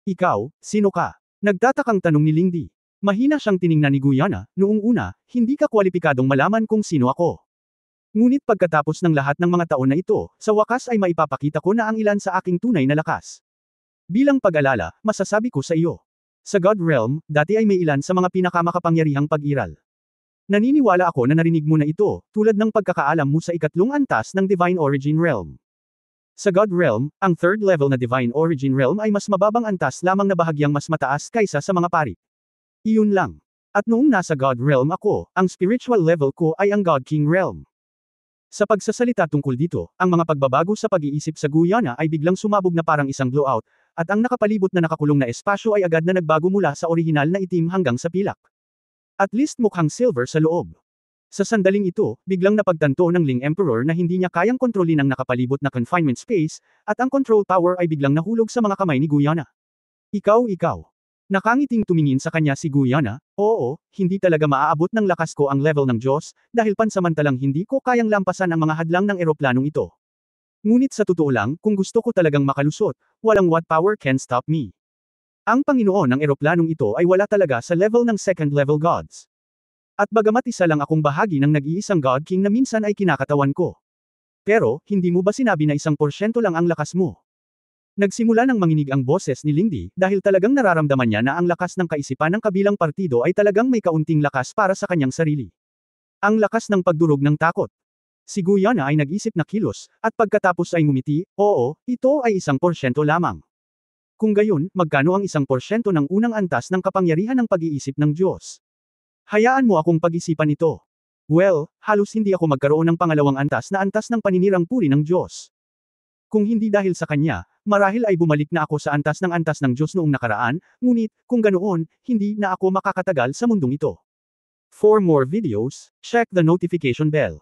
Ikaw, sino ka? Nagtatakang tanong ni Lingdi. Mahina siyang tiningnan ni Guyana, noong una, hindi ka kwalipikadong malaman kung sino ako. Ngunit pagkatapos ng lahat ng mga taon na ito, sa wakas ay maipapakita ko na ang ilan sa aking tunay na lakas. Bilang pag-alala, masasabi ko sa iyo. Sa God Realm, dati ay may ilan sa mga pinakamakapangyarihang pag-iral. Naniniwala ako na narinig mo na ito, tulad ng pagkakaalam mo sa ikatlong antas ng Divine Origin Realm. Sa God Realm, ang third level na Divine Origin Realm ay mas mababang antas lamang na bahagyang mas mataas kaysa sa mga pari. Iyon lang. At noong nasa God Realm ako, ang spiritual level ko ay ang God King Realm. Sa pagsasalita tungkol dito, ang mga pagbabago sa pag-iisip sa Guyana ay biglang sumabog na parang isang blowout, at ang nakapalibot na nakakulong na espasyo ay agad na nagbago mula sa orihinal na itim hanggang sa pilak. At least mukhang silver sa loob. Sa sandaling ito, biglang napagtanto ng Ling Emperor na hindi niya kayang kontrolin ang nakapalibot na confinement space, at ang control power ay biglang nahulog sa mga kamay ni Guyana. Ikaw. Nakangiting tumingin sa kanya si Guyana, oo, hindi talaga maaabot ng lakas ko ang level ng Diyos, dahil pansamantalang hindi ko kayang lampasan ang mga hadlang ng eroplanong ito. Ngunit sa totoo lang, kung gusto ko talagang makalusot, walang what power can stop me. Ang Panginoon ng eroplanong ito ay wala talaga sa level ng second level gods. At bagamat isa lang akong bahagi ng nag-iisang God King na minsan ay kinakatawan ko. Pero, hindi mo ba sinabi na 1% lang ang lakas mo? Nagsimula nang manginig ang boses ni Lingdi, dahil talagang nararamdaman niya na ang lakas ng kaisipan ng kabilang partido ay talagang may kaunting lakas para sa kanyang sarili. Ang lakas ng pagdurog ng takot. Si Guyana ay nag-isip na kilos, at pagkatapos ay ngumiti, oo, ito ay 1% lamang. Kung gayon, magkano ang 1% ng unang antas ng kapangyarihan ng pag-iisip ng Diyos? Hayaan mo akong pag-isipan ito. Well, halos hindi ako magkaroon ng pangalawang antas ng paninirang puri ng Diyos. Kung hindi dahil sa kanya, marahil ay bumalik na ako sa antas ng Diyos noong nakaraan, ngunit, kung ganoon, hindi na ako makakatagal sa mundong ito. For more videos, check the notification bell.